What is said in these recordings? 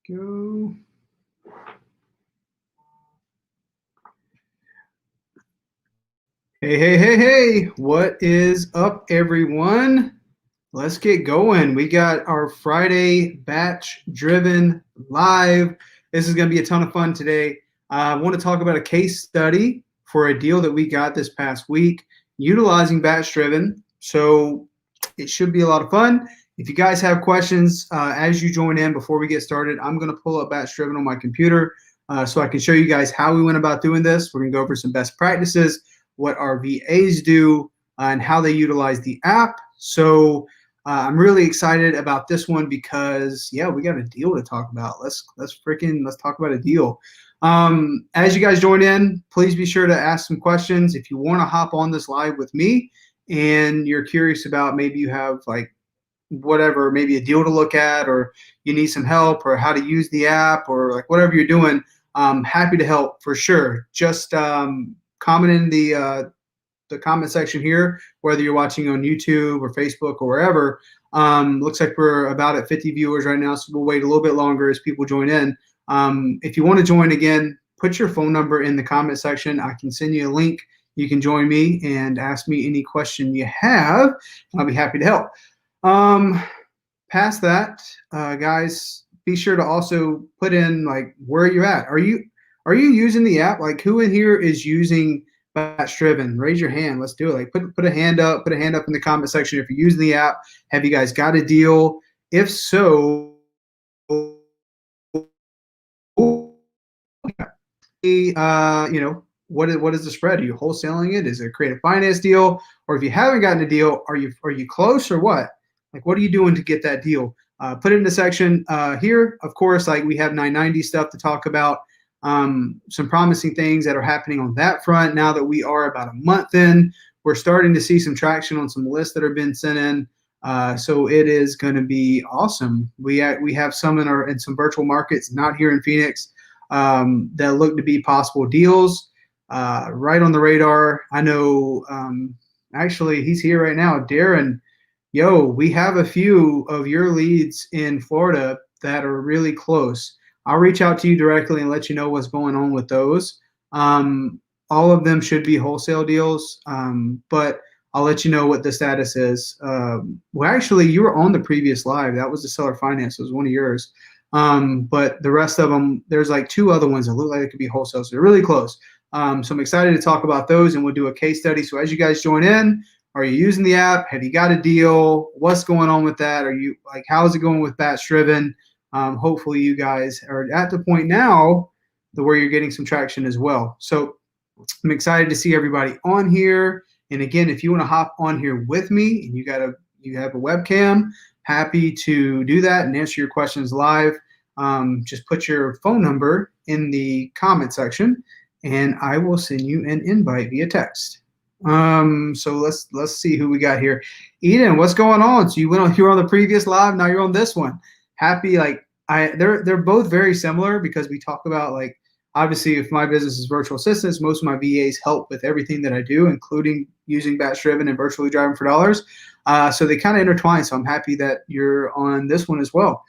Go. Hey, what is up, everyone? Let's get going. We got our Friday Batch Driven live. This is going to be a ton of fun today. I want to talk about a case study for a deal that we got this past week utilizing Batch Driven. So it should be a lot of fun. If you guys have questions as you join in before we get started, I'm going to pull up Batch Driven on my computer so I can show you guys how we went about doing this. We're going to go over some best practices, what our VAs do, and how they utilize the app. So I'm really excited about this one because, yeah, we got a deal to talk about. Let's talk about a deal. As you guys join in, please be sure to ask some questions. If you want to hop on this live with me and you're curious about maybe you have like whatever, maybe a deal to look at, or you need some help, or how to use the app, or like whatever you're doing, I'm happy to help for sure. Just comment in the comment section here, whether you're watching on YouTube or Facebook or wherever. Looks like we're about at 50 viewers right now, so we'll wait a little bit longer as people join in. If you want to join again, put your phone number in the comment section. I can send you a link. You can join me and ask me any question you have, and I'll be happy to help. Past that, guys, be sure to also put in like where you're at. Are you using the app? Like, who in here is using BatchDriven? Raise your hand. Let's do it. Like, put a hand up. Put a hand up in the comment section if you're using the app. Have you guys got a deal? If so, what is the spread? Are you wholesaling it? Is it a creative finance deal? Or if you haven't gotten a deal, are you close or what? Like, what are you doing to get that deal? Put it in the section here. Of course, like we have 990 stuff to talk about. Some promising things that are happening on that front now that we are about a month in. We're starting to see some traction on some lists that have been sent in. So it is going to be awesome. We have some in some virtual markets, not here in Phoenix, that look to be possible deals right on the radar. I know, actually, he's here right now. Darren, yo, we have a few of your leads in Florida that are really close. I'll reach out to you directly and let you know what's going on with those. All of them should be wholesale deals, but I'll let you know what the status is. Well, actually, you were on the previous live. That was the seller finance. It was one of yours. But the rest of them, there's like two other ones that look like it could be wholesale. So they're really close. So I'm excited to talk about those, and we'll do a case study. So as you guys join in, are you using the app? Have you got a deal? What's going on with that? Are you like, how's it going with Batch Driven? Hopefully you guys are at the point now where you're getting some traction as well. So I'm excited to see everybody on here. And again, if you want to hop on here with me and you have a webcam, happy to do that and answer your questions live. Just put your phone number in the comment section and I will send you an invite via text. So let's see who we got here. Eden, what's going on? So you were on the previous live, now you're on this one. Happy, like they're both very similar because we talk about, like, obviously if my business is virtual assistants, most of my VAs help with everything that I do, including using Batch Driven and virtually driving for dollars. So they kind of intertwine. So I'm happy that you're on this one as well.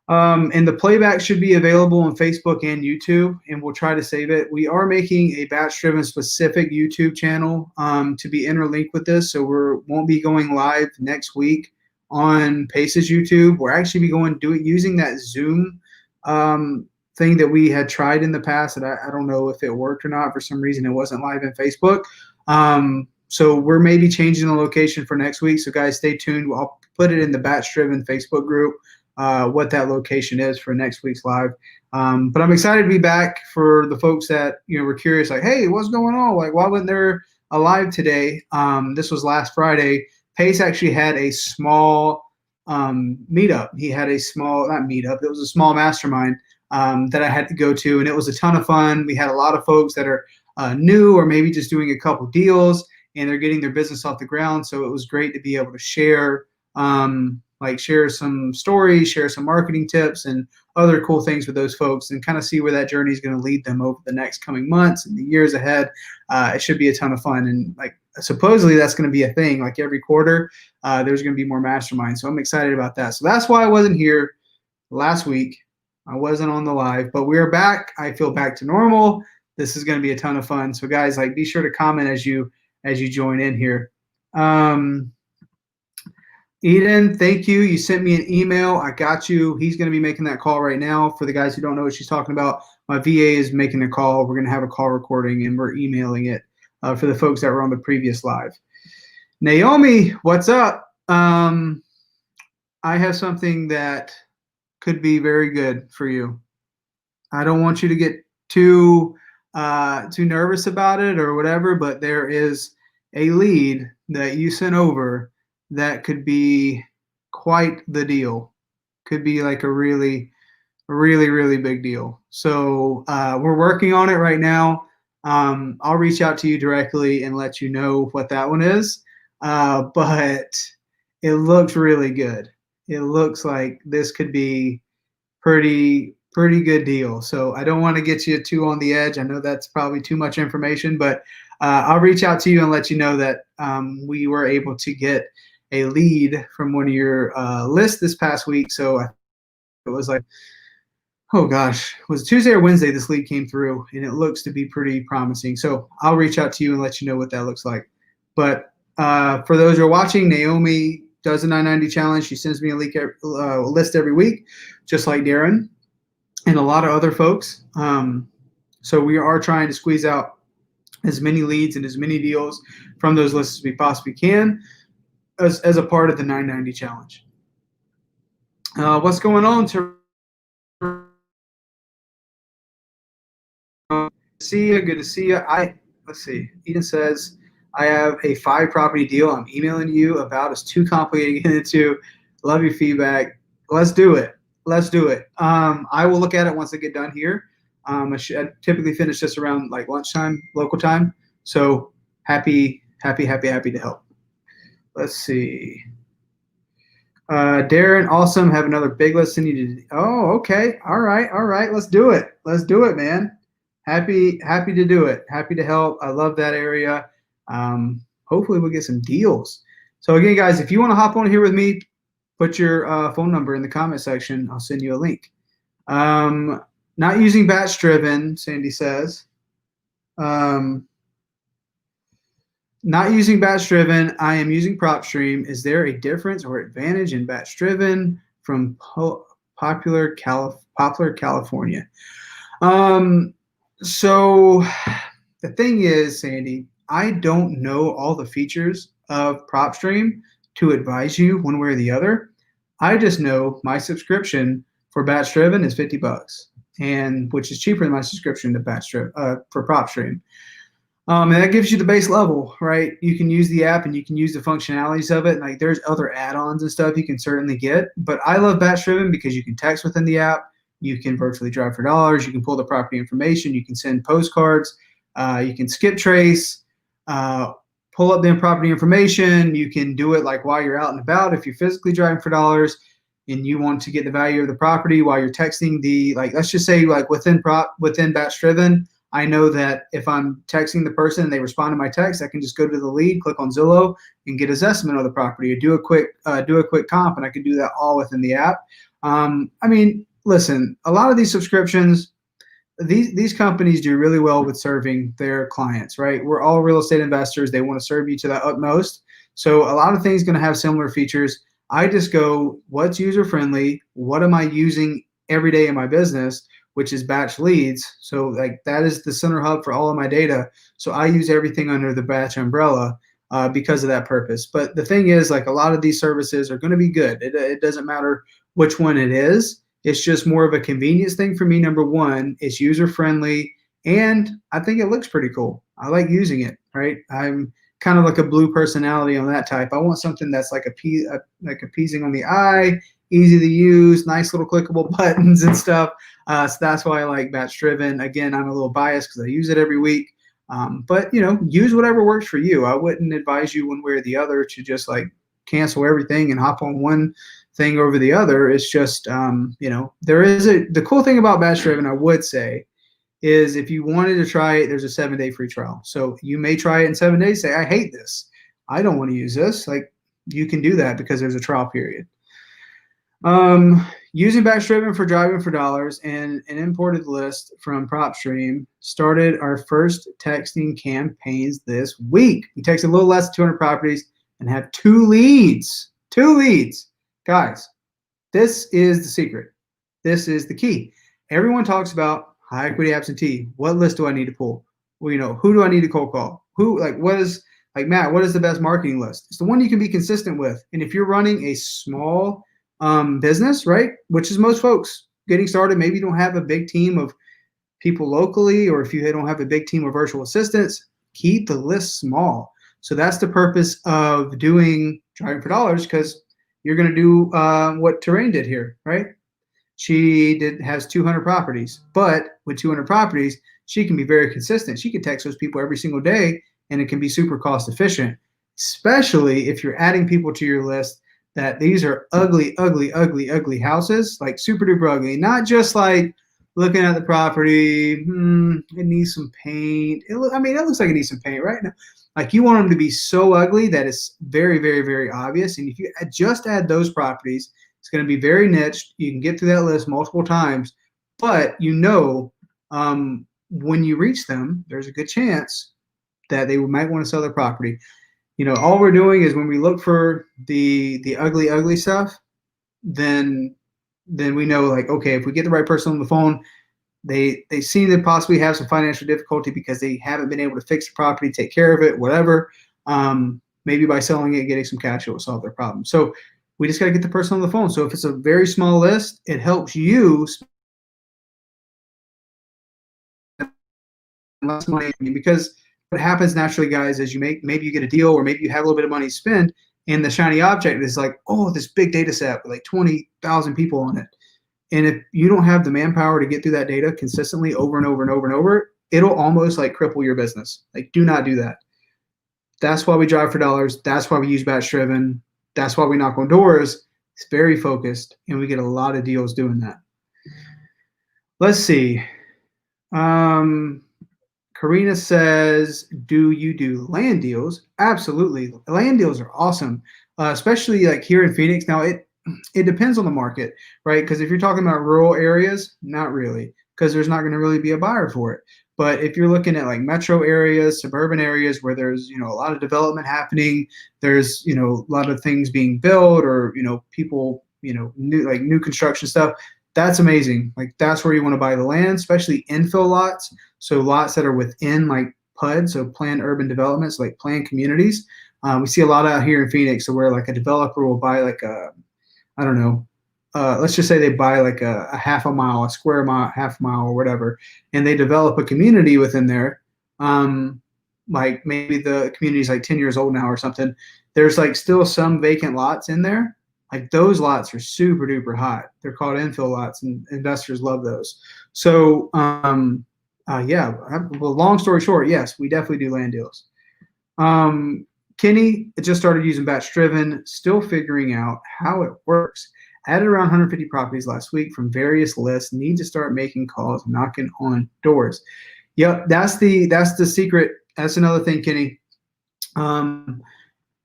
And the playback should be available on Facebook and YouTube, and we'll try to save it. We are making a Batch-Driven specific YouTube channel to be interlinked with this, so we won't be going live next week on Pace's YouTube. We're actually using that Zoom thing that we had tried in the past, and I don't know if it worked or not. For some reason, it wasn't live in Facebook. So we're maybe changing the location for next week. So guys, stay tuned. I'll put it in the Batch-Driven Facebook group. What that location is for next week's live. But I'm excited to be back. For the folks that were curious, like, hey, what's going on? Like, why wasn't there a live today? This was last Friday. Pace actually had a small meetup. He had a small, not meetup, it was a small mastermind that I had to go to, and it was a ton of fun. We had a lot of folks that are new or maybe just doing a couple deals, and they're getting their business off the ground. So it was great to be able to share share some stories, share some marketing tips and other cool things with those folks, and kind of see where that journey is going to lead them over the next coming months and the years ahead. It should be a ton of fun. And like, supposedly that's going to be a thing, like every quarter, there's going to be more masterminds. So I'm excited about that. So that's why I wasn't here last week. I wasn't on the live, but we are back. I feel back to normal. This is going to be a ton of fun. So guys, like, be sure to comment as you join in here. Eden, thank you. You sent me an email. I got you. He's going to be making that call right now. For the guys who don't know what she's talking about, my VA is making a call. We're going to have a call recording, and we're emailing it for the folks that were on the previous live. Naomi, what's up? I have something that could be very good for you. I don't want you to get too nervous about it or whatever, but there is a lead that you sent over that could be quite the deal. Could be like a really big deal. So we're working on it right now. I'll reach out to you directly and let you know what that one is. But it looks really good. It looks like this could be pretty good deal. So I don't want to get you too on the edge. I know that's probably too much information, but I'll reach out to you and let you know that we were able to get a lead from one of your lists this past week. So it was like, oh gosh, it was Tuesday or Wednesday this lead came through, and it looks to be pretty promising. So I'll reach out to you and let you know what that looks like. But for those who are watching, Naomi does a 990 challenge. She sends me a list every week, just like Darren and a lot of other folks. So we are trying to squeeze out as many leads and as many deals from those lists as we possibly can as a part of the 990 challenge. What's going on? See you. Good to see you. Let's see. Eden says, I have a 5-property deal I'm emailing you about. It's too complicated to get into. Love your feedback. Let's do it. Let's do it. I will look at it once I get done here. I typically finish this around like lunchtime, local time. So happy to help. Let's see. Darren, awesome. Have another big list. Oh, okay. All right. Let's do it. Let's do it, man. Happy to do it. Happy to help. I love that area. Hopefully we'll get some deals. So again, guys, if you want to hop on here with me, put your phone number in the comment section. I'll send you a link. Not using BatchDriven, Sandy says. Not using BatchDriven. I am using PropStream. Is there a difference or advantage in BatchDriven from Popular, California? So the thing is, Sandy, I don't know all the features of PropStream to advise you one way or the other. I just know my subscription for BatchDriven is $50, and which is cheaper than my subscription to BatchDriven for PropStream. And that gives you the base level, right? You can use the app and you can use the functionalities of it. Like there's other add-ons and stuff you can certainly get, but I love BatchDriven because you can text within the app, you can virtually drive for dollars, you can pull the property information, you can send postcards, you can skip trace, pull up the property information. You can do it like while you're out and about if you're physically driving for dollars and you want to get the value of the property while you're texting let's just say like within BatchDriven, I know that if I'm texting the person and they respond to my text, I can just go to the lead, click on Zillow, and get his estimate of the property, or do a quick comp, and I can do that all within the app. I mean, listen, a lot of these subscriptions, these companies do really well with serving their clients, right? We're all real estate investors. They want to serve you to the utmost. So a lot of things going to have similar features. I just go, what's user friendly? What am I using every day in my business? Which is Batch Leads. So like that is the center hub for all of my data. So I use everything under the Batch umbrella because of that purpose. But the thing is, like a lot of these services are going to be good. It doesn't matter which one it is. It's just more of a convenience thing for me. Number one, it's user friendly, and I think it looks pretty cool. I like using it, right? I'm kind of like a blue personality on that type. I want something that's like appeasing on the eye, easy to use, nice little clickable buttons and stuff. So that's why I like BatchDriven. Again, I'm a little biased because I use it every week. But use whatever works for you. I wouldn't advise you one way or the other to just like cancel everything and hop on one thing over the other. It's just the cool thing about BatchDriven, I would say, is if you wanted to try it, there's a 7-day free trial. So you may try it in 7 days, say, I hate this, I don't want to use this. Like, you can do that because there's a trial period. Using BatchDriven for driving for dollars and an imported list from PropStream started our first texting campaigns this week. We texted a little less than 200 properties and have 2 leads. 2 leads. Guys, this is the secret. This is the key. Everyone talks about high equity absentee. What list do I need to pull? Well, who do I need to cold call? Matt, what is the best marketing list? It's the one you can be consistent with. And if you're running a small business, right, which is most folks getting started, maybe you don't have a big team of people locally, or if you don't have a big team of virtual assistants, keep the list small. So that's the purpose of doing driving for dollars, because you're going to do what Terrain did here, right? She has 200 properties, but with 200 properties, she can be very consistent. She can text those people every single day, and it can be super cost efficient, especially if you're adding people to your list that these are ugly, ugly, ugly, ugly houses, like super duper ugly, not just like looking at the property, it needs some paint. It looks like it needs some paint, right? Like, you want them to be so ugly that it's very, very, very obvious. And if you just add those properties, it's going to be very niched. You can get through that list multiple times, but when you reach them, there's a good chance that they might want to sell their property. All we're doing is, when we look for the ugly, ugly stuff, then we know, like, okay, if we get the right person on the phone, they seem to possibly have some financial difficulty because they haven't been able to fix the property, take care of it, whatever. Maybe by selling it, getting some cash, it will solve their problem. So we just got to get the person on the phone. So if it's a very small list, it helps you spend less money, because what happens naturally, guys, is maybe you get a deal, or maybe you have a little bit of money to spend, and the shiny object is like, oh, this big data set with like 20,000 people on it. And if you don't have the manpower to get through that data consistently over and over and over and over, it'll almost like cripple your business. Like, do not do that. That's why we drive for dollars. That's why we use BatchDriven. That's why we knock on doors. It's very focused, and we get a lot of deals doing that. Let's see. Karina says, do you do land deals? Absolutely. Land deals are awesome, especially like here in Phoenix. Now, it depends on the market, right? Because if you're talking about rural areas, not really, because there's not going to really be a buyer for it. But if you're looking at like metro areas, suburban areas where there's, a lot of development happening, there's, a lot of things being built, or, people, new construction stuff, that's amazing. Like, that's where you want to buy the land, especially infill lots. So lots that are within like PUD, so planned urban developments, like planned communities. We see a lot out here in Phoenix, so where like a developer will buy like I don't know, let's just say they buy like a half a mile, a square mile, half mile, or whatever, and they develop a community within there. Like maybe the community is like 10 years old now or something. There's like still some vacant lots in there. Like, those lots are super duper hot. They're called infill lots, and investors love those. So, yeah. Well, long story short, yes, we definitely do land deals. Kenny just started using BatchDriven, still figuring out how it works. Added around 150 properties last week from various lists. Need to start making calls, knocking on doors. Yep, that's the secret. That's another thing, Kenny.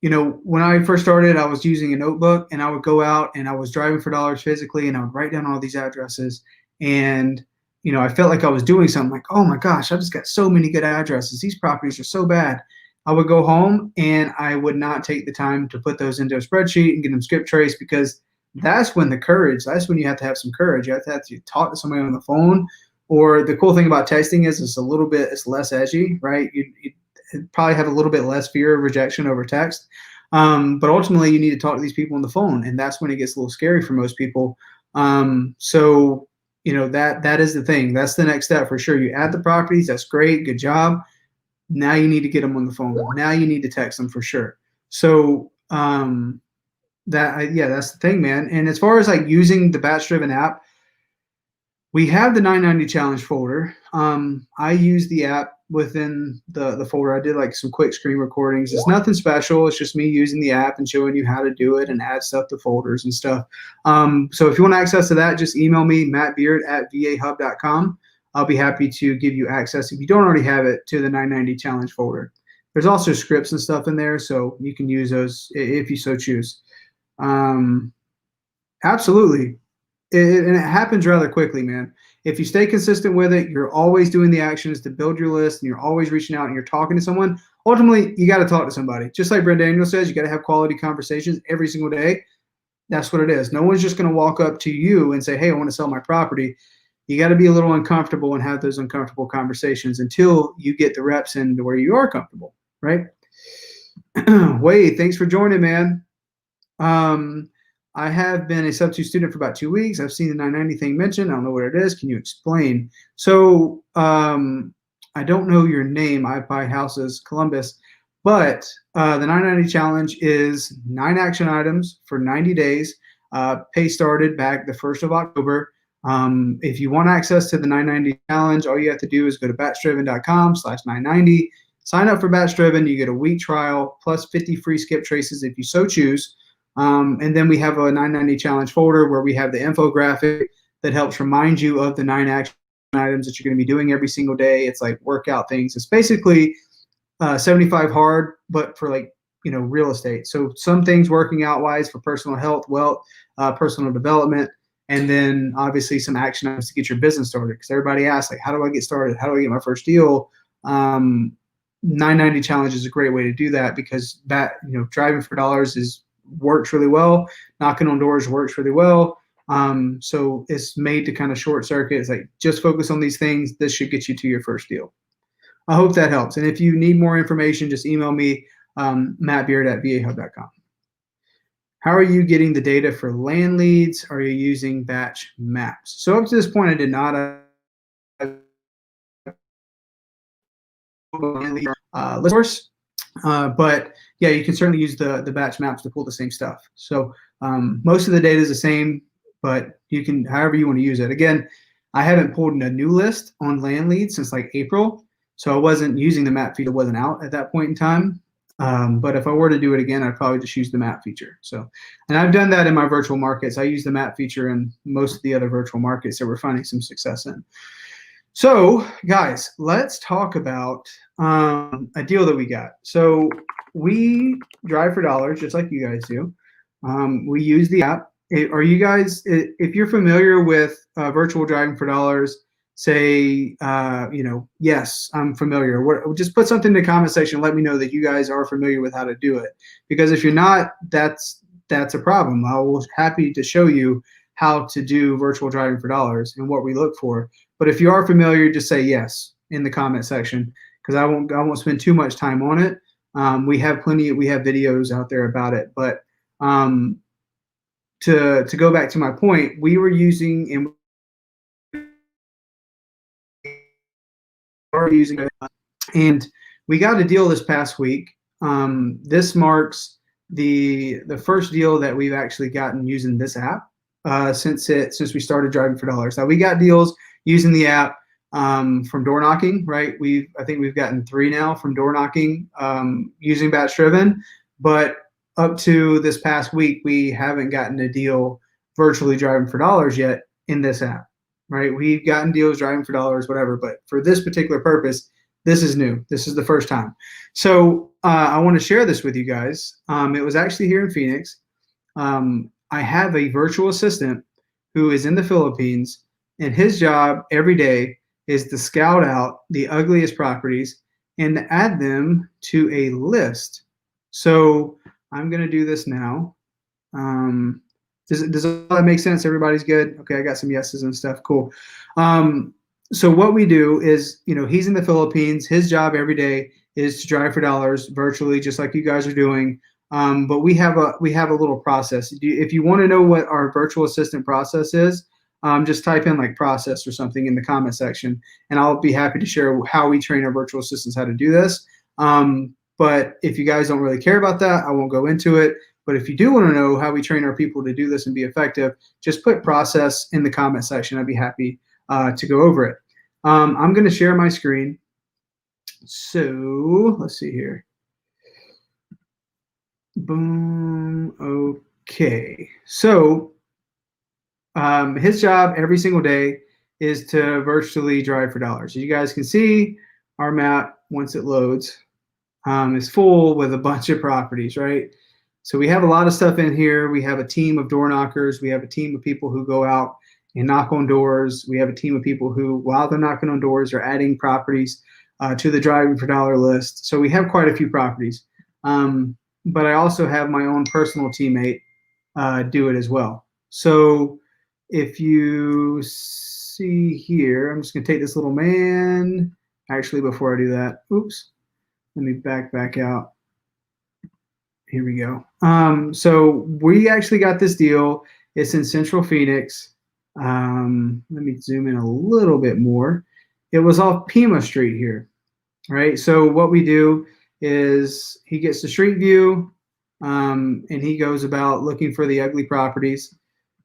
When I first started, I was using a notebook, and I would go out and I was driving for dollars physically, and I would write down all these addresses. And, I felt like I was doing something, like, oh my gosh, I just got so many good addresses. These properties are so bad. I would go home and I would not take the time to put those into a spreadsheet and get them skip traced, because that's when you have to have some courage. You have to talk to somebody on the phone. Or the cool thing about texting is it's less edgy, right? You probably have a little bit less fear of rejection over text. But ultimately, you need to talk to these people on the phone, and that's when it gets a little scary for most people. So that is the thing. That's the next step for sure. You add the properties. That's great. Good job. Now you need to get them on the phone. Now you need to text them for sure. So that's the thing, man. And as far as like using the BatchDriven app, we have the 990 challenge folder. I use the app within the folder. I did like some quick screen recordings. It's nothing special. It's just me using the app and showing you how to do it and add stuff to folders and stuff. So if you want access to that, just email me, mattbeard@vahub.com. I'll be happy to give you access, if you don't already have it, to the 990 challenge folder. There's also scripts and stuff in there, so you can use those if you so choose. Absolutely. And it happens rather quickly, man. If you stay consistent with it, you're always doing the actions to build your list and you're always reaching out and you're talking to someone. Ultimately, you got to talk to somebody. Just like Brent Daniel says, you got to have quality conversations every single day. That's what it is. No one's just going to walk up to you and say, hey, I want to sell my property. You got to be a little uncomfortable and have those uncomfortable conversations until you get the reps in to where you are comfortable, right? Wade, thanks for joining, man. I have been a substitute student for about 2 weeks. I've seen the 990 thing mentioned. I don't know what it is. Can you explain? So I don't know your name. I buy houses, Columbus. But the 990 challenge is 9 action items for 90 days. Pay started back the 1st of October. If you want access to the 990 challenge, all you have to do is go to batchdriven.com/990. Sign up for BatchDriven. You get a week trial plus 50 free skip traces if you so choose. And then we have a 990 challenge folder where we have the infographic that helps remind you of the 9 action items that you're going to be doing every single day. It's like workout things. It's basically 75 hard, but for like, real estate. So some things working out wise for personal health, wealth, personal development, and then obviously some action items to get your business started. Because everybody asks, like, how do I get started? How do I get my first deal? 990 challenge is a great way to do that because driving for dollars works really well. Knocking on doors works really well. So it's made to kind of short circuit. It's like, just focus on these things. This should get you to your first deal. I hope that helps. And if you need more information, just email me, mattbeard@vahub.com. How are you getting the data for land leads? Are you using batch maps? So up to this point, I did not. Source. But yeah, you can certainly use the batch maps to pull the same stuff. So most of the data is the same, but you can, however you want to use it. Again, I haven't pulled in a new list on land leads since like April. So I wasn't using the map feature, wasn't out at that point in time. But if I were to do it again, I'd probably just use the map feature. So, and I've done that in my virtual markets. I use the map feature in most of the other virtual markets that we're finding some success in. So guys, let's talk about a deal that we got. So we drive for dollars, just like you guys do. We use the app. Are you guys, if you're familiar with virtual driving for dollars, say, yes, I'm familiar. Just put something in the comment section. Let me know that you guys are familiar with how to do it. Because if you're not, that's a problem. I was happy to show you how to do virtual driving for dollars and what we look for. But if you are familiar, just say yes in the comment section because I won't spend too much time on it. We have videos out there about it. But to go back to my point, we were using and we got a deal this past week. This marks the first deal that we've actually gotten using this app since we started driving for dollars. Now we got deals using the app from door knocking, right? I think we've gotten 3 now from door knocking using BatchDriven, but up to this past week, we haven't gotten a deal virtually driving for dollars yet in this app, right? We've gotten deals driving for dollars, whatever, but for this particular purpose, this is new. This is the first time. So I want to share this with you guys. It was actually here in Phoenix. I have a virtual assistant who is in the Philippines, and his job every day is to scout out the ugliest properties and add them to a list. So I'm going to do this now. Does all that make sense? Everybody's good? Okay, I got some yeses and stuff. Cool. So what we do is, he's in the Philippines. His job every day is to drive for dollars virtually, just like you guys are doing. But we have a little process. If you want to know what our virtual assistant process is, just type in like process or something in the comment section, and I'll be happy to share how we train our virtual assistants how to do this. But if you guys don't really care about that, I won't go into it. But if you do want to know how we train our people to do this and be effective, just put process in the comment section. I'd be happy to go over it. I'm going to share my screen. So let's see here. Boom. Okay. So his job every single day is to virtually drive for dollars. As you guys can see, our map, once it loads, is full with a bunch of properties, right? So we have a lot of stuff in here. We have a team of door knockers. We have a team of people who go out and knock on doors. We have a team of people who, while they're knocking on doors, are adding properties to the driving for dollar list. So we have quite a few properties. But I also have my own personal teammate do it as well. So if you see here, I'm just going to take this little man. Actually, before I do that, oops, let me back out. Here we go. So we actually got this deal. It's in Central Phoenix. Let me zoom in a little bit more. It was off Pima Street here, right? So what we do is he gets the street view, and he goes about looking for the ugly properties.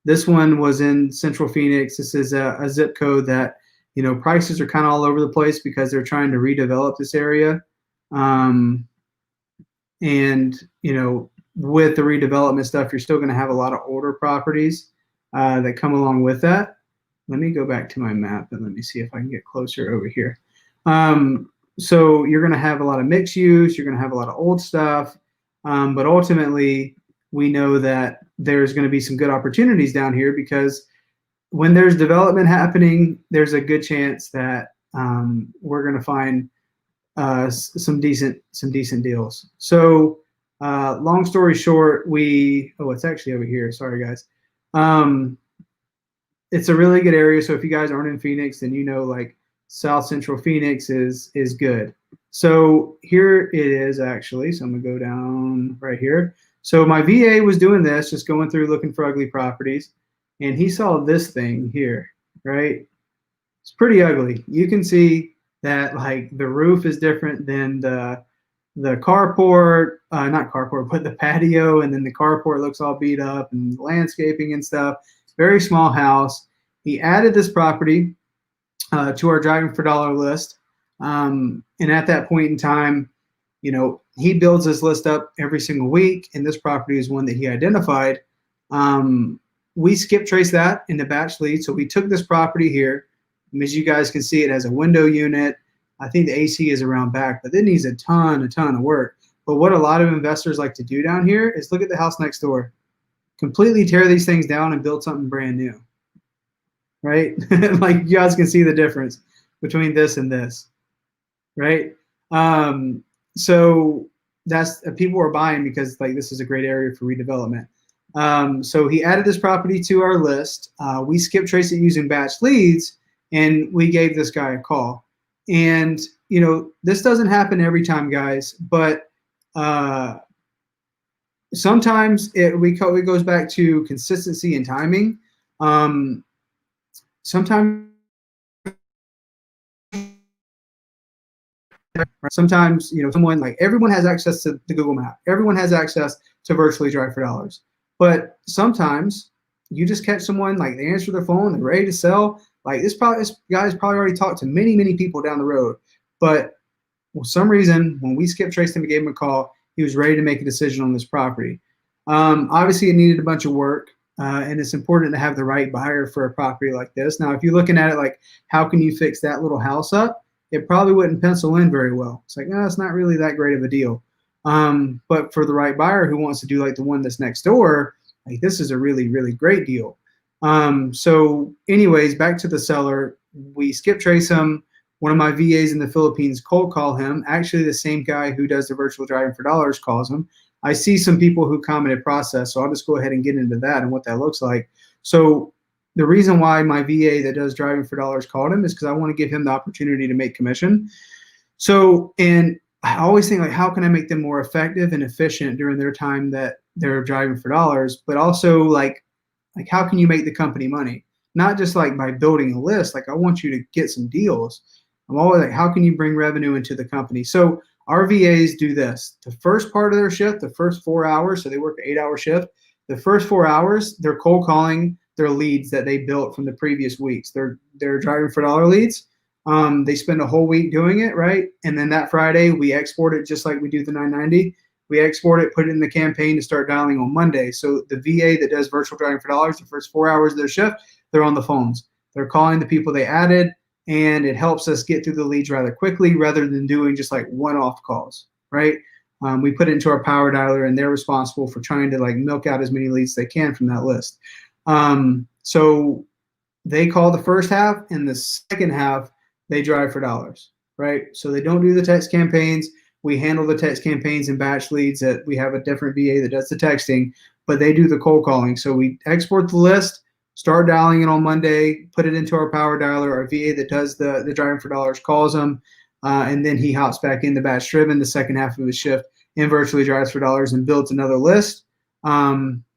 This one was in Central Phoenix. This is a zip code that, you know, prices are kind of all over the place because they're trying to redevelop this area. And, you know, with the redevelopment stuff, you're still going to have a lot of older properties that come along with that. Let me go back to my map and let me see if I can get closer over here. So you're going to have a lot of mixed use. You're going to have a lot of old stuff. But ultimately, we know that there's going to be some good opportunities down here because when there's development happening, there's a good chance that we're going to find some decent deals. So long story short, it's actually over here. Sorry, guys. It's a really good area. So if you guys aren't in Phoenix, then you know like South Central Phoenix is good. So here it is actually. So I'm gonna go down right here. So my VA was doing this, just going through looking for ugly properties, and he saw this thing here, right? It's pretty ugly. You can see that like the roof is different than the carport, not carport, but the patio, and then the carport looks all beat up and landscaping and stuff. Very small house. He added this property to our driving for dollar list, and at that point in time, you know, he builds his list up every single week, and this property is one that he identified. We skip trace that in the batch lead, so we took this property here. As you guys can see, it has a window unit. I think the AC is around back, but it needs a ton of work. But what a lot of investors like to do down here is look at the house next door, completely tear these things down and build something brand new, right? Like you guys can see the difference between this and this, right? So that's people are buying because like this is a great area for redevelopment. So he added this property to our list. We skip traced it using batch leads, and we gave this guy a call. And you know, this doesn't happen every time, guys, but sometimes it goes back to consistency and timing. Sometimes, you know, someone like everyone has access to the Google Map. Everyone has access to virtually drive for dollars. But sometimes you just catch someone like they answer their phone, they're ready to sell. Like this guy's probably already talked to many people down the road. But for some reason, when we skip traced him and gave him a call, he was ready to make a decision on this property. Obviously, it needed a bunch of work, and it's important to have the right buyer for a property like this. Now, if you're looking at it like, how can you fix that little house up? It probably wouldn't pencil in very well. It's like, no, it's not really that great of a deal. But for the right buyer who wants to do like the one that's next door, like this is a really great deal. So anyways, back to the seller, we skip trace him. One of my VAs in the Philippines cold call him. Actually, the same guy who does the virtual driving for dollars calls him. I see some people who commented process, so I'll just go ahead and get into that and what that looks like. So the reason why my VA that does driving for dollars called him is because I want to give him the opportunity to make commission. So, and I always think like, how can I make them more effective and efficient during their time that they're driving for dollars, but also like how can you make the company money? Not just like by building a list. Like I want you to get some deals. I'm always like, how can you bring revenue into the company? So our VAs do this. The first part of their shift, the first 4 hours, so they work an 8-hour shift. The first 4 hours, they're cold calling their leads that they built from the previous weeks. They're driving for dollar leads. They spend a whole week doing it, right? And then that Friday, we export it just like we do the 990. We export it, put it in the campaign to start dialing on Monday. So the VA that does virtual driving for dollars, the first 4 hours of their shift, they're on the phones. They're calling the people they added, and it helps us get through the leads rather quickly rather than doing just like one-off calls, right? We put it into our power dialer, and they're responsible for trying to like milk out as many leads as they can from that list. So they call the first half, and the second half they drive for dollars, right? So they don't do the text campaigns. We handle the text campaigns and batch leads. That we have a different VA that does the texting, but they do the cold calling. So we export the list, start dialing it on Monday, put it into our power dialer. Our VA that does the driving for dollars calls them, and then he hops back into BatchDriven the second half of his shift and virtually drives for dollars and builds another list,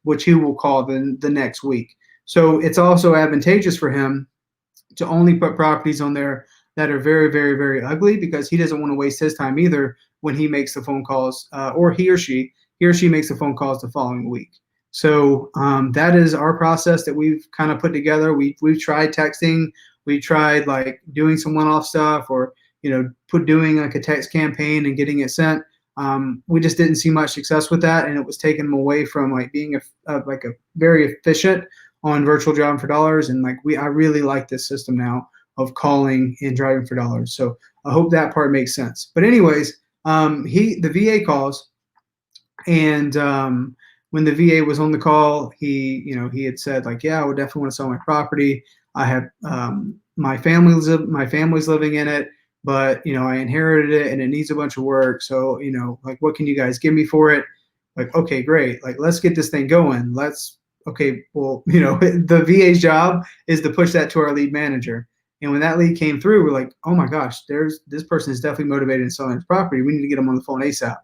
which he will call the next week. So it's also advantageous for him to only put properties on there that are very, very, very ugly, because he doesn't want to waste his time either when he makes the phone calls, or he or she makes the phone calls the following week. So that is our process that we've kind of put together. We've tried texting, we tried like doing some one-off stuff, or doing like a text campaign and getting it sent. We just didn't see much success with that, and it was taking them away from like being a very efficient on virtual driving for dollars. And like I really like this system now of calling and driving for dollars. So I hope that part makes sense. But anyways, the VA calls, and when the VA was on the call, he had said like, yeah, I would definitely want to sell my property. I have my family's living in it, but I inherited it and it needs a bunch of work. So like, what can you guys give me for it? Like, okay, great. Like, let's get this thing going. Okay, well, the VA's job is to push that to our lead manager. And when that lead came through, we're like, oh my gosh, this person is definitely motivated in selling his property. We need to get him on the phone ASAP.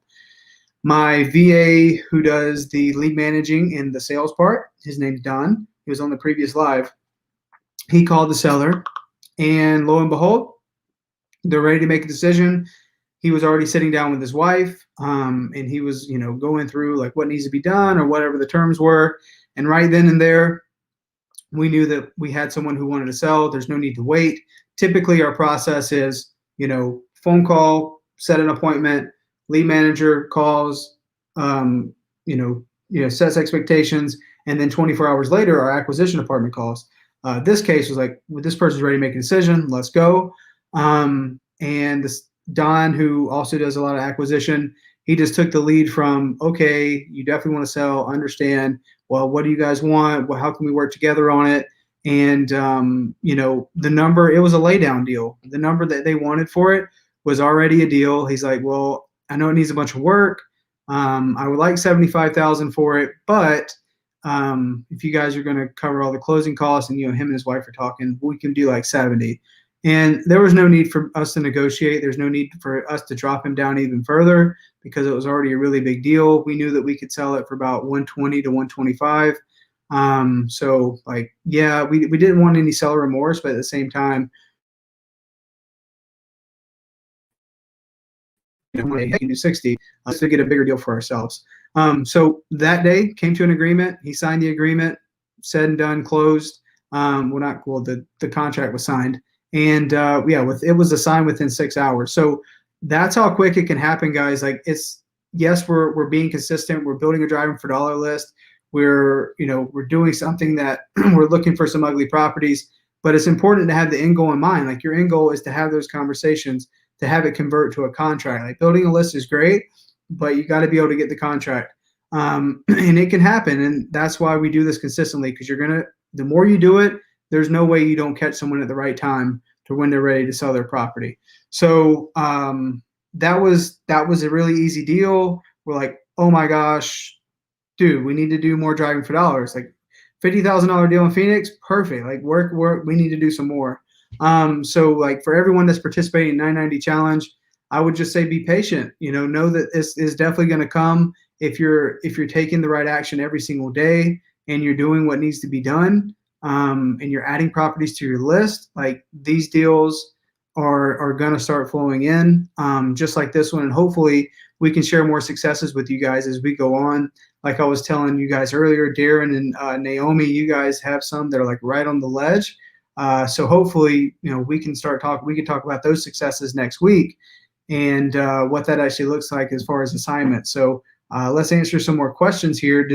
My VA, who does the lead managing and the sales part, his name's Don. He was on the previous live. He called the seller, and lo and behold, they're ready to make a decision. He was already sitting down with his wife, and he was, going through like what needs to be done or whatever the terms were. And right then and there, we knew that we had someone who wanted to sell. There's no need to wait. Typically, our process is, phone call, set an appointment, lead manager calls, sets expectations, and then 24 hours later, our acquisition department calls. This case was like, well, this person's ready to make a decision. Let's go. And this Don, who also does a lot of acquisition, he just took the lead from, okay, you definitely want to sell, understand, well, what do you guys want? Well, how can we work together on it? And, the number, it was a laydown deal. The number that they wanted for it was already a deal. He's like, well, I know it needs a bunch of work. I would like $75,000 for it, but if you guys are going to cover all the closing costs, and him and his wife are talking, we can do like 70. And there was no need for us to negotiate. There's no need for us to drop him down even further, because it was already a really big deal. We knew that we could sell it for about 120 to 125. So like, yeah, we didn't want any seller remorse, but at the same time, we can do 60 to get a bigger deal for ourselves. So that day came to an agreement. He signed the agreement, said and done, closed. The contract was signed. And it was assigned within 6 hours. So that's how quick it can happen, guys. Like, we're being consistent. We're building a driving for dollar list. We're doing something that we're looking for some ugly properties, but it's important to have the end goal in mind. Like, your end goal is to have those conversations, to have it convert to a contract. Like, building a list is great, but you got to be able to get the contract. And it can happen. And that's why we do this consistently, because the more you do it, there's no way you don't catch someone at the right time to when they're ready to sell their property. So that was a really easy deal. We're like, oh my gosh, dude, we need to do more driving for dollars. Like, $50,000 deal in Phoenix, perfect. Like, we need to do some more. So like, for everyone that's participating in 990 Challenge, I would just say be patient. Know that this is definitely going to come if you're taking the right action every single day, and you're doing what needs to be done. And you're adding properties to your list. Like, these deals are going to start flowing in, just like this one. And hopefully we can share more successes with you guys as we go on. Like I was telling you guys earlier, Darren and Naomi, you guys have some that are like right on the ledge. So hopefully, we can talk about those successes next week, and what that actually looks like as far as assignments. So let's answer some more questions here.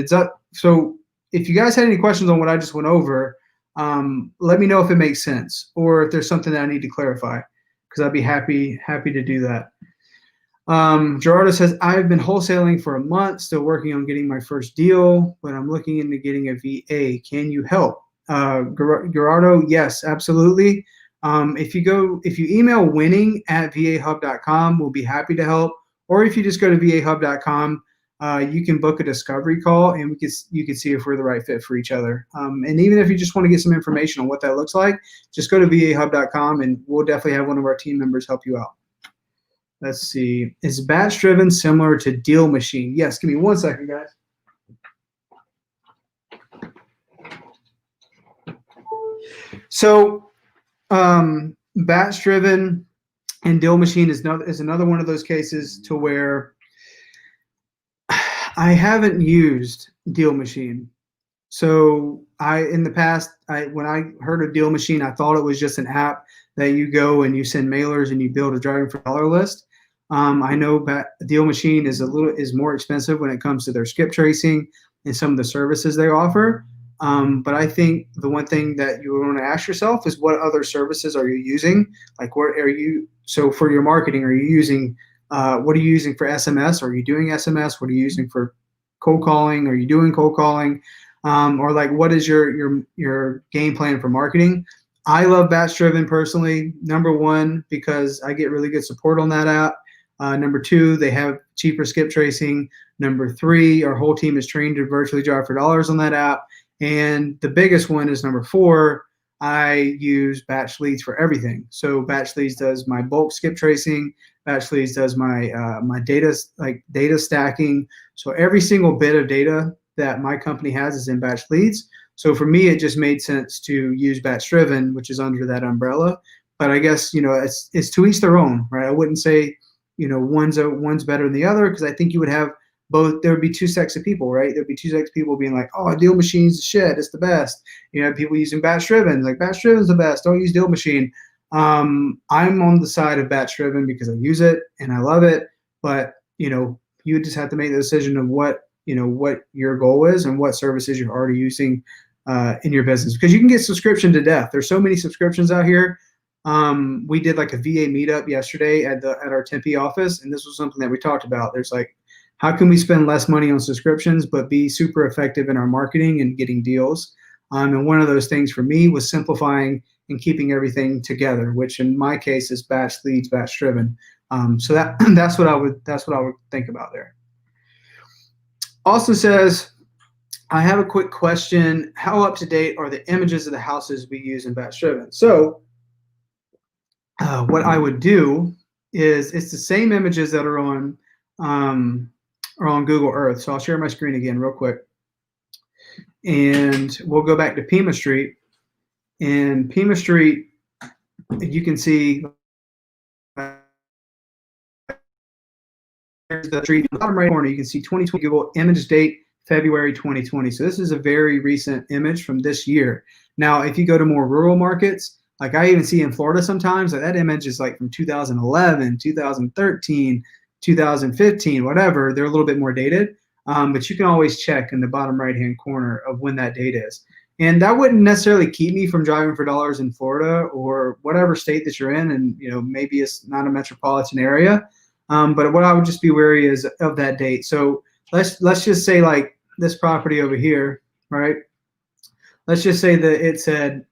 So if you guys had any questions on what I just went over, let me know if it makes sense, or if there's something that I need to clarify, because I'd be happy to do that. Gerardo says, I've been wholesaling for a month, still working on getting my first deal, but I'm looking into getting a VA. Can you help? Gerardo, yes, absolutely. If you email winning@vahub.com, we'll be happy to help. Or if you just go to vahub.com, you can book a discovery call, and you can see if we're the right fit for each other. And even if you just want to get some information on what that looks like, just go to vahub.com, and we'll definitely have one of our team members help you out. Let's see. Is BatchDriven similar to Deal Machine? Yes. Give me 1 second, guys. So, BatchDriven and Deal Machine is another one of those cases to where I haven't used Deal Machine. So in the past, when I heard of Deal Machine, I thought it was just an app that you go and you send mailers and you build a driving for dollar list. I know Deal Machine is more expensive when it comes to their skip tracing and some of the services they offer. But I think the one thing that you want to ask yourself is, what other services are you using? Like, what are you? So for your marketing, are you using? What are you using for SMS? Are you doing SMS? What are you using for cold calling? Are you doing cold calling? Or like, what is your game plan for marketing? I love BatchDriven personally. Number one, because I get really good support on that app. Number two, they have cheaper skip tracing. Number three, our whole team is trained to virtually drive for dollars on that app. And the biggest one is number four, I use Batch Leads for everything. So Batch Leads does my bulk skip tracing. Batch Leads does my my data stacking. So every single bit of data that my company has is in Batch Leads. So for me, it just made sense to use BatchDriven, which is under that umbrella. But I guess it's to each their own, right? I wouldn't say one's better than the other, because I think you would have both. There would be two sets of people, right? There'd be two sets of people being like, "Oh, Deal Machine's the shit, it's the best." You have people using BatchDriven, like BatchDriven's the best. Don't use Deal Machine. I'm on the side of BatchDriven because I use it and I love it. But you just have to make the decision of what your goal is and what services you're already using in your business, because you can get subscription to death. There's so many subscriptions out here. We did like a VA meetup yesterday at our Tempe office, and this was something that we talked about. There's like, how can we spend less money on subscriptions but be super effective in our marketing and getting deals? And one of those things for me was simplifying and keeping everything together, which in my case is Batch Leads, BatchDriven. So that's what I would think about there. Also says, I have a quick question. How up to date are the images of the houses we use in BatchDriven? So what I would do is, it's the same images that are on Google Earth. So I'll share my screen again real quick, and we'll go back to Pima Street. And Pima Street, you can see the street in the bottom right corner. You can see 2020 Google image date February 2020. So this is a very recent image from this year. Now, if you go to more rural markets, like I even see in Florida sometimes, that image is like from 2011, 2013, 2015, whatever. They're a little bit more dated, but you can always check in the bottom right-hand corner of when that date is. And that wouldn't necessarily keep me from driving for dollars in Florida or whatever state that you're in, and maybe it's not a metropolitan area. But what I would just be wary is of that date. So let's just say, like, this property over here, right? Let's just say that it said,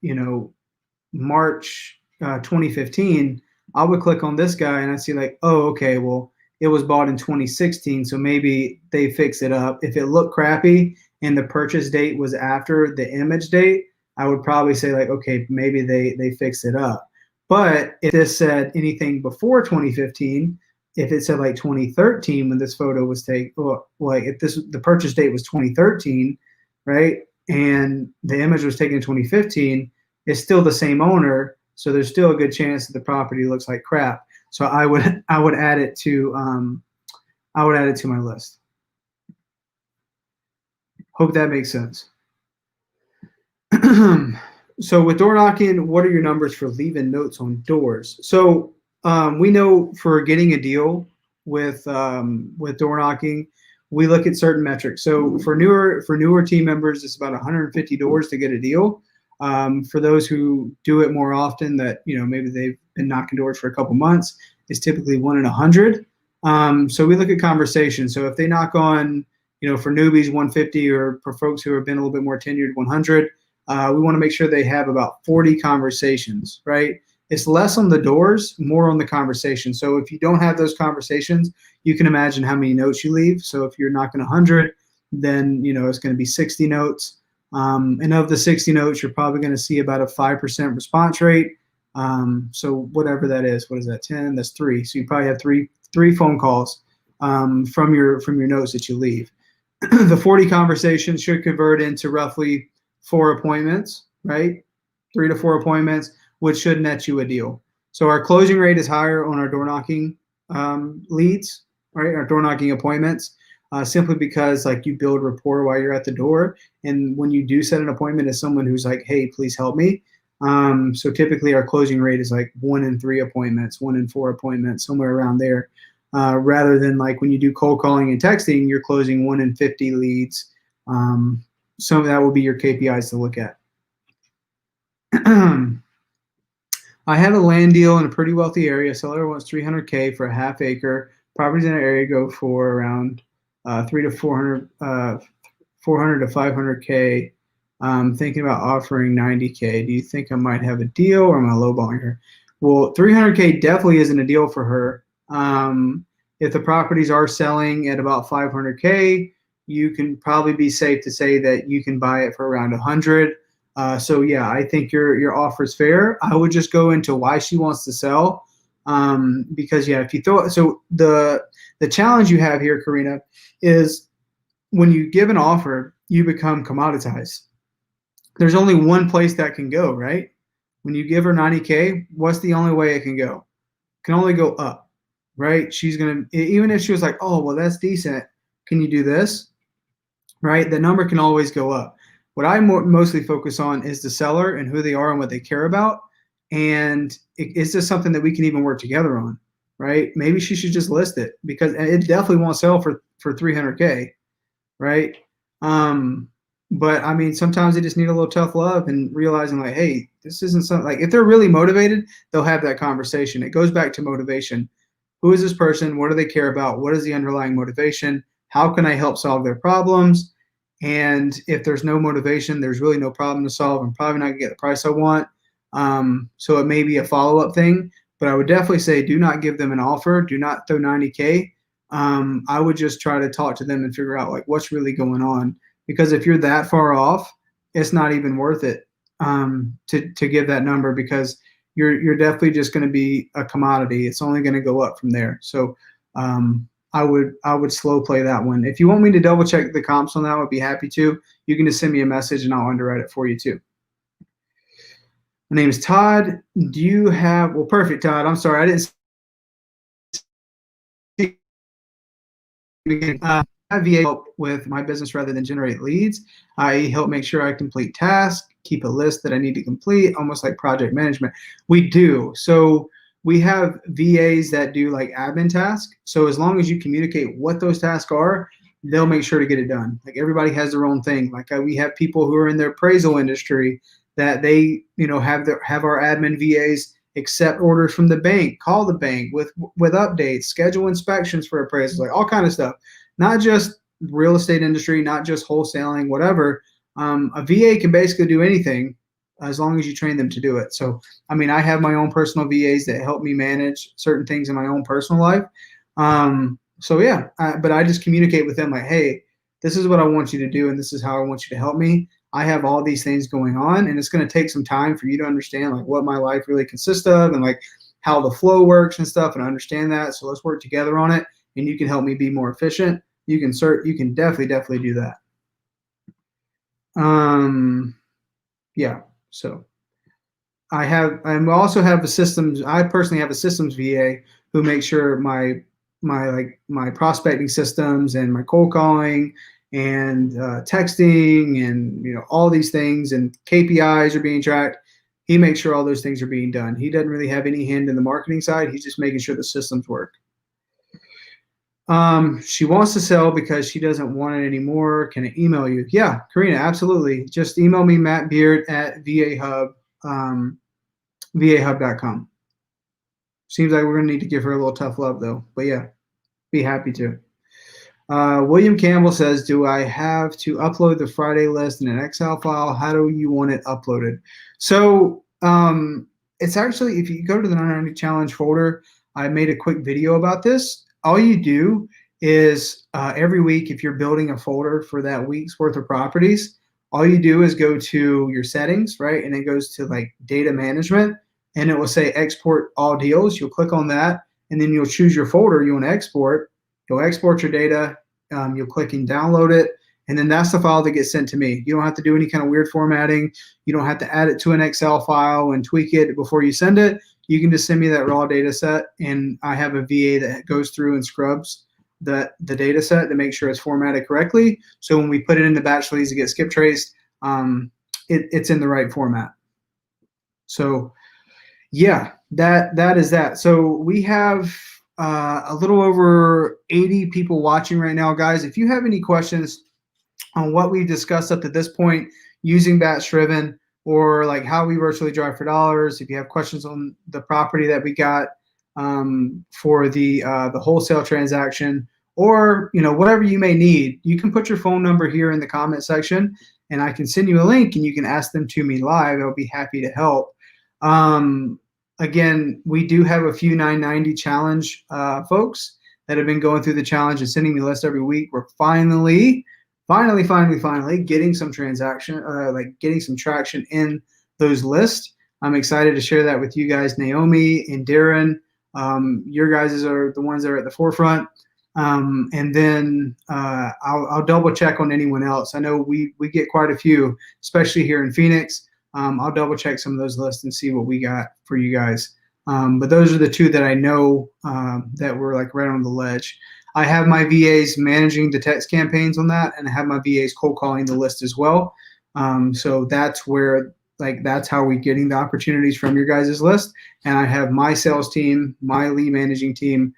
March 2015. I would click on this guy and I see like, oh, okay, well, it was bought in 2016, so maybe they fix it up. If it looked crappy and the purchase date was after the image date, I would probably say like, okay, maybe they fixed it up. But if this said anything before 2015, if it said like 2013 when this photo was taken, well, like if the purchase date was 2013, right, and the image was taken in 2015, it's still the same owner, so there's still a good chance that the property looks like crap. So I would add it to my list. Hope that makes sense. So with door knocking, what are your numbers for leaving notes on doors? So we know for getting a deal with door knocking, we look at certain metrics. So for newer team members, it's about 150 doors to get a deal. For those who do it more often, that maybe they've been knocking doors for a couple months, it's typically 1 in 100. So we look at conversation. So if they knock on, for newbies 150, or for folks who have been a little bit more tenured 100, we want to make sure they have about 40 conversations, right? It's less on the doors, more on the conversation. So if you don't have those conversations, you can imagine how many notes you leave. So if you're knocking 100, then it's going to be 60 notes. And of the 60 notes, you're probably going to see about a 5% response rate. So whatever that is, what is that? 10? That's 3. So you probably have three phone calls from your notes that you leave. The 40 conversations should convert into roughly 4 appointments, right? 3 to 4 appointments, which should net you a deal. So our closing rate is higher on our door knocking leads, right? Our door knocking appointments, simply because like you build rapport while you're at the door, and when you do set an appointment as someone who's like, hey, please help me. So typically our closing rate is like 1 in 3 appointments, 1 in 4 appointments, somewhere around there. Rather than like when you do cold calling and texting, you're closing 1 in 50 leads. Some of that will be your KPIs to look at. I have a land deal in a pretty wealthy area. Seller wants $300K for a half acre. Properties in our area go for around 300 to 400, 400 to 500K. Thinking about offering 90K. Do you think I might have a deal, or am I lowballing her? Well, 300K definitely isn't a deal for her. If the properties are selling at about 500K, you can probably be safe to say that you can buy it for around 100. So yeah, I think your offer is fair. I would just go into why she wants to sell, because yeah, if you throw so the challenge you have here, Karina, is when you give an offer, you become commoditized. There's only one place that can go, right? When you give her 90K, what's the only way it can go? It can only go up, right? She's gonna, even if she was like, oh well, that's decent. Can you do this? Right? The number can always go up. What I mostly focus on is the seller and who they are and what they care about. And is this something that we can even work together on, right? Maybe she should just list it, because it definitely won't sell for 300K, right? But I mean, sometimes they just need a little tough love and realizing like, hey, this isn't something, like if they're really motivated, they'll have that conversation. It goes back to motivation. Who is this person? What do they care about? What is the underlying motivation? How can I help solve their problems? And if there's no motivation, there's really no problem to solve. I'm probably not gonna get the price I want. So it may be a follow-up thing, but I would definitely say do not give them an offer. Do not throw 90K. I would just try to talk to them and figure out like what's really going on. Because if you're that far off, it's not even worth it to give that number, because you're definitely just going to be a commodity. It's only going to go up from there. So I would slow play that one. If you want me to double check the comps on that, I'd be happy to. You can just send me a message and I'll underwrite it for you too. My name is Todd. Do you have, well, perfect, Todd. I'm sorry, I didn't see. Have VA help with my business rather than generate leads. I help make sure I complete tasks, keep a list that I need to complete, almost like project management. We do. So we have VAs that do like admin tasks. So as long as you communicate what those tasks are, they'll make sure to get it done. Like everybody has their own thing. Like we have people who are in the appraisal industry that they, have our admin VAs accept orders from the bank, call the bank with updates, schedule inspections for appraisals, like all kind of stuff. Not just real estate industry, not just wholesaling, whatever. A VA can basically do anything as long as you train them to do it. So, I mean, I have my own personal VAs that help me manage certain things in my own personal life. So yeah, but I just communicate with them like, hey, this is what I want you to do, and this is how I want you to help me. I have all these things going on, and it's going to take some time for you to understand like what my life really consists of and like how the flow works and stuff, and understand that. So let's work together on it, and you can help me be more efficient. You can definitely do that. Yeah. So I also have I personally have a systems VA who makes sure my prospecting systems and my cold calling and texting and all these things and KPIs are being tracked. He makes sure all those things are being done. He doesn't really have any hand in the marketing side. He's just making sure the systems work. She wants to sell because she doesn't want it anymore. Can I email you? Yeah, Karina, absolutely. Just email me, Matt Beard at vahub.com. Seems like we're going to need to give her a little tough love though, but yeah. Be happy to. William Campbell says, do I have to upload the Friday list in an Excel file? How do you want it uploaded? So it's actually, if you go to the 990 Challenge folder, I made a quick video about this. All you do is every week, if you're building a folder for that week's worth of properties, all you do is go to your settings, right? And it goes to like data management, and it will say export all deals. You'll click on that, and then you'll choose your folder you want to export. You'll export your data. You'll click and download it, and then that's the file that gets sent to me. You don't have to do any kind of weird formatting. You don't have to add it to an Excel file and tweak it before you send it. You can just send me that raw data set, and I have a VA that goes through and scrubs the data set to make sure it's formatted correctly. So when we put it into batch leads to get skip traced, it's in the right format. So yeah, that is that. So we have a little over 80 people watching right now, guys. If you have any questions on what we discussed up to this point using BatchDriven, or like how we virtually drive for dollars, if you have questions on the property that we got for the wholesale transaction, or whatever you may need, you can put your phone number here in the comment section, and I can send you a link, and you can ask them to me live. I'll be happy to help. Again, we do have a few 990 challenge folks that have been going through the challenge and sending me lists every week. We're finally getting some getting some traction in those lists. I'm excited to share that with you guys. Naomi and Darren, your guys are the ones that are at the forefront. And then I'll double check on anyone else. I know we get quite a few, especially here in Phoenix. I'll double check some of those lists and see what we got for you guys. But those are the two that I know that were like right on the ledge. I have my VAs managing the text campaigns on that, and I have my VAs cold calling the list as well. So that's where, that's how we're getting the opportunities from your guys' list. And I have my sales team, my lead managing team,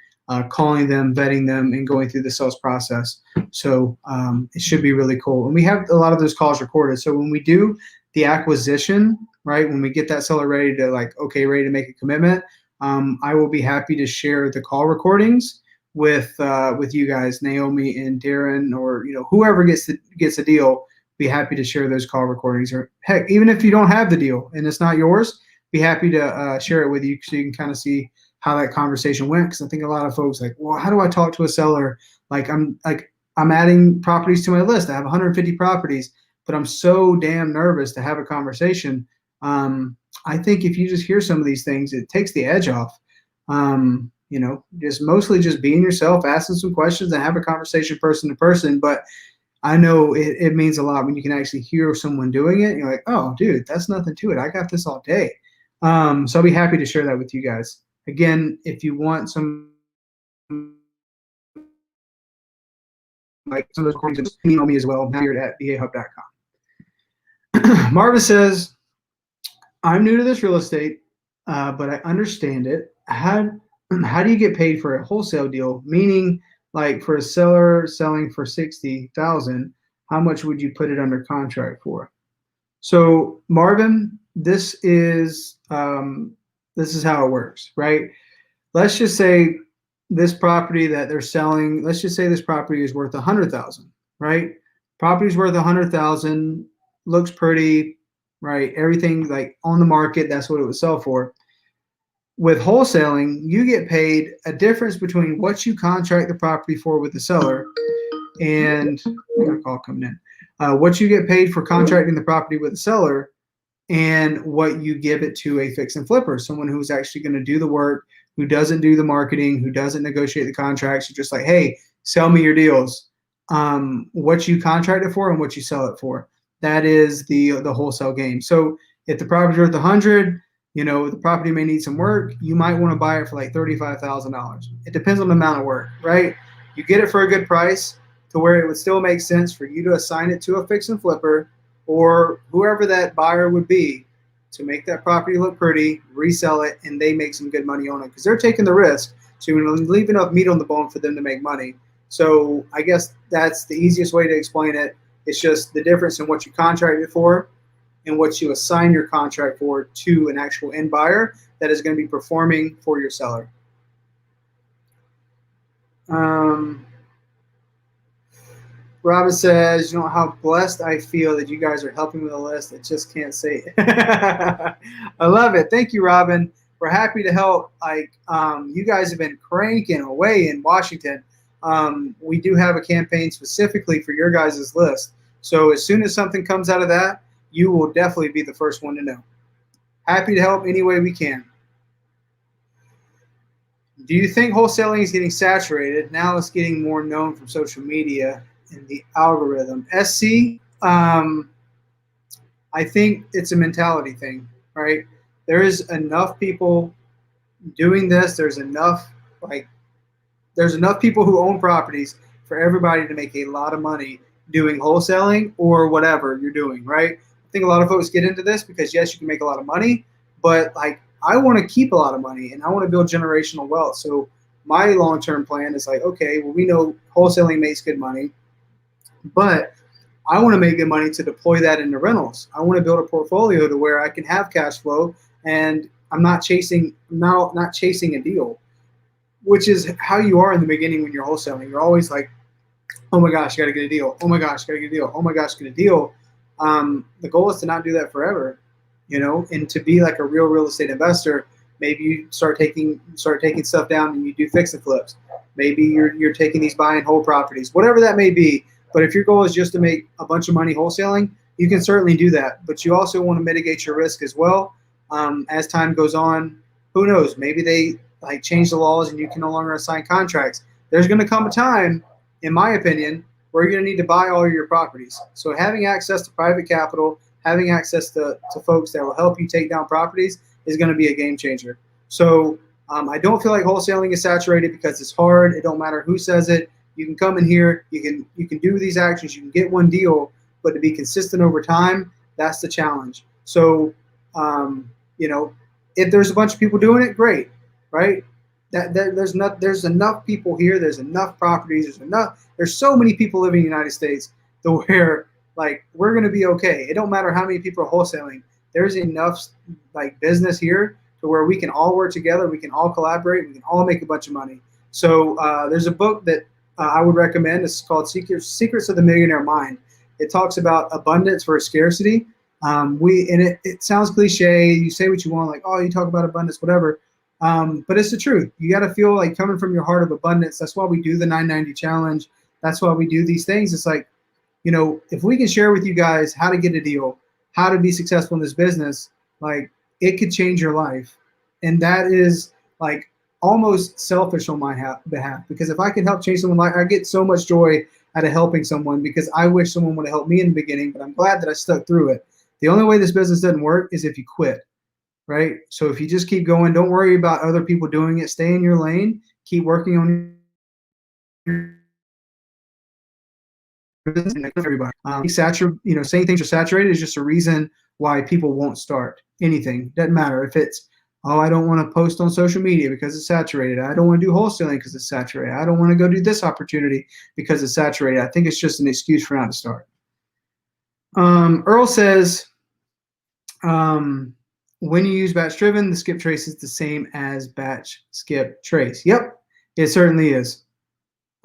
calling them, vetting them, and going through the sales process. So it should be really cool. And we have a lot of those calls recorded. So when we do the acquisition, right, when we get that seller ready to ready to make a commitment, I will be happy to share the call recordings with you guys, Naomi and Darren, or whoever gets a deal. Be happy to share those call recordings, or heck, even if you don't have the deal and it's not yours, be happy to share it with you so you can kind of see how that conversation went. Because I think a lot of folks well, how do I talk to a seller? I'm adding properties to my list. I have 150 properties, but I'm so damn nervous to have a conversation. I think if you just hear some of these things, it takes the edge off. Just being yourself, asking some questions, and have a conversation person to person. But I know it means a lot when you can actually hear someone doing it. You're like, oh, dude, that's nothing to it. I got this all day. So I'll be happy to share that with you guys. Again, if you want some of those recordings, email me as well, matt@vahub.com. Marva says, I'm new to this real estate, but I understand it. How do you get paid for a wholesale deal? Meaning, for a seller selling for $60,000, how much would you put it under contract for? So Marvin, this is how it works, right? Let's just say this property that they're selling, let's just say this property is worth $100,000, right? Property's worth $100,000, looks pretty, right? Everything on the market, that's what it would sell for. With wholesaling, you get paid a difference between what you contract the property for with the seller, and I got a call coming in. What you get paid for contracting the property with the seller, and what you give it to a fix and flipper, someone who's actually going to do the work, who doesn't do the marketing, who doesn't negotiate the contracts. You're just like, hey, sell me your deals. What you contract it for and what you sell it for. That is the wholesale game. So if the property's worth 100, the property may need some work. You might want to buy it for $35,000. It depends on the amount of work, right? You get it for a good price to where it would still make sense for you to assign it to a fix and flipper, or whoever that buyer would be, to make that property look pretty, resell it, and they make some good money on it because they're taking the risk. So you're going to leave enough meat on the bone for them to make money. So I guess that's the easiest way to explain it. It's just the difference in what you contracted for and what you assign your contract for to an actual end buyer that is going to be performing for your seller. Um, Robin says, you know how blessed I feel that you guys are helping with the list. I just can't say it. I love it. Thank you, Robin. We're happy to help. You guys have been cranking away in Washington. We do have a campaign specifically for your guys' list. So as soon as something comes out of that, you will definitely be the first one to know. Happy to help any way we can. Do you think wholesaling is getting saturated? Now it's getting more known from social media and the algorithm. SC, I think it's a mentality thing, right? There is enough people doing this. There's enough people who own properties for everybody to make a lot of money doing wholesaling or whatever you're doing, right? I think a lot of folks get into this because yes, you can make a lot of money, but like I want to keep a lot of money and I want to build generational wealth. So my long-term plan is like, okay, well, we know wholesaling makes good money, but I want to make good money to deploy that into rentals. I want to build a portfolio to where I can have cash flow and I'm not chasing a deal, which is how you are in the beginning when you're wholesaling. You're always like, oh my gosh, got to get a deal. Oh my gosh, got to get a deal. Oh my gosh, get a deal. The goal is to not do that forever, and to be like a real estate investor. Maybe you start taking stuff down and you do fix and flips. Maybe you're taking these buy and hold properties, whatever that may be. But if your goal is just to make a bunch of money wholesaling, you can certainly do that. But you also want to mitigate your risk as well. As time goes on, who knows? Maybe they change the laws and you can no longer assign contracts. There's going to come a time, in my opinion, where you're going to need to buy all of your properties. So having access to private capital, having access to folks that will help you take down properties is going to be a game changer. So I don't feel like wholesaling is saturated because it's hard. It don't matter who says it. You can come in here, you can do these actions, you can get one deal, but to be consistent over time, that's the challenge. So, if there's a bunch of people doing it, great, right? There's enough people here. There's enough properties. There's so many people living in the United States to where we're gonna be okay. It don't matter how many people are wholesaling. There's enough business here to where we can all work together. We can all collaborate. We can all make a bunch of money. So there's a book that I would recommend. It's called Secrets of the Millionaire Mind. It talks about abundance versus scarcity. It sounds cliche. You say what you want, like, oh, you talk about abundance, whatever. But it's the truth. You got to feel like coming from your heart of abundance. That's why we do the 990 challenge. That's why we do these things. It's like, if we can share with you guys how to get a deal, how to be successful in this business, it could change your life. And that is almost selfish on my behalf, because if I can help change someone's life, I get so much joy out of helping someone, because I wish someone would have helped me in the beginning, but I'm glad that I stuck through it. The only way this business doesn't work is if you quit, right? So if you just keep going, don't worry about other people doing it. Stay in your lane. Keep working on your business. Everybody, saying things are saturated is just a reason why people won't start anything. Doesn't matter if it's, oh, I don't want to post on social media because it's saturated. I don't want to do wholesaling because it's saturated. I don't want to go do this opportunity because it's saturated. I think it's just an excuse for not to start. Earl says, when you use BatchDriven, the skip trace is the same as batch skip trace. Yep, it certainly is.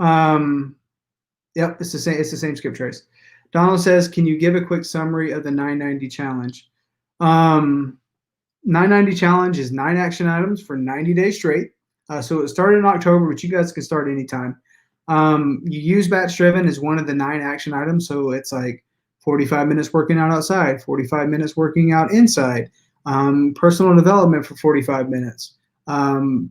Yep, it's the same. It's the same skip trace. Donald says, can you give a quick summary of the 990 challenge? 990 challenge is 9 action items for 90 days straight. So it started in October, but you guys can start anytime. You use BatchDriven as one of the 9 action items. So it's 45 minutes working out outside, 45 minutes working out inside, personal development for 45 minutes.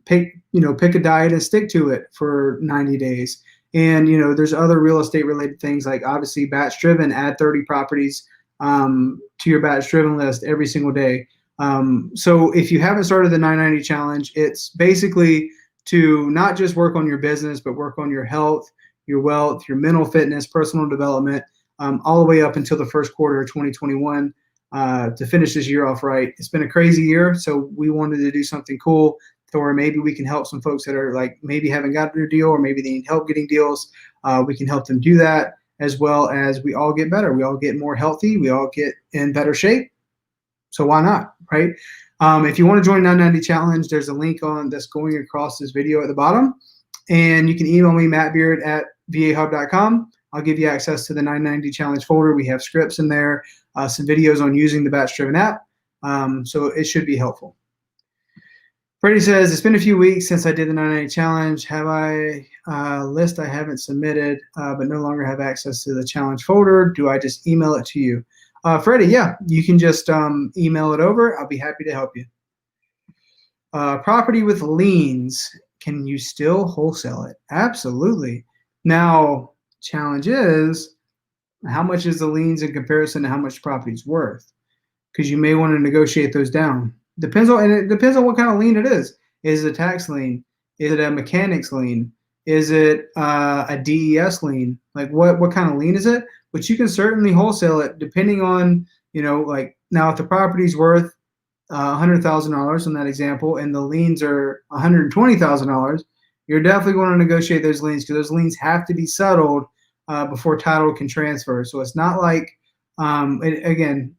Pick a diet and stick to it for 90 days. And, there's other real estate related things, like obviously BatchDriven, add 30 properties to your BatchDriven list every single day. So if you haven't started the 990 challenge, it's basically to not just work on your business, but work on your health, your wealth, your mental fitness, personal development, all the way up until the first quarter of 2021 to finish this year off right. It's been a crazy year, so we wanted to do something cool to where maybe we can help some folks that are maybe haven't got their deal, or maybe they need help getting deals. We can help them do that, as well as we all get better. We all get more healthy. We all get in better shape. So why not, right? If you want to join 990 Challenge, there's a link that's going across this video at the bottom. And you can email me, mattbeard@vahub.com. I'll give you access to the 990 challenge folder. We have scripts in there, some videos on using the BatchDriven app. So it should be helpful. Freddie says, it's been a few weeks since I did the 990 challenge. Have I list I haven't submitted, but no longer have access to the challenge folder? Do I just email it to you? Freddie, yeah, you can just email it over. I'll be happy to help you. Property with liens, can you still wholesale it? Absolutely. Now, challenge is, how much is the liens in comparison to how much property is worth? Because you may want to negotiate those down. It depends on what kind of lien it is. Is it a tax lien? Is it a mechanics lien? Is it a DES lien? Like what kind of lien is it? But you can certainly wholesale it depending on, like now if the property's worth $100,000 in that example, and the liens are $120,000, you're definitely going to negotiate those liens, because those liens have to be settled before title can transfer. So it's not like, again,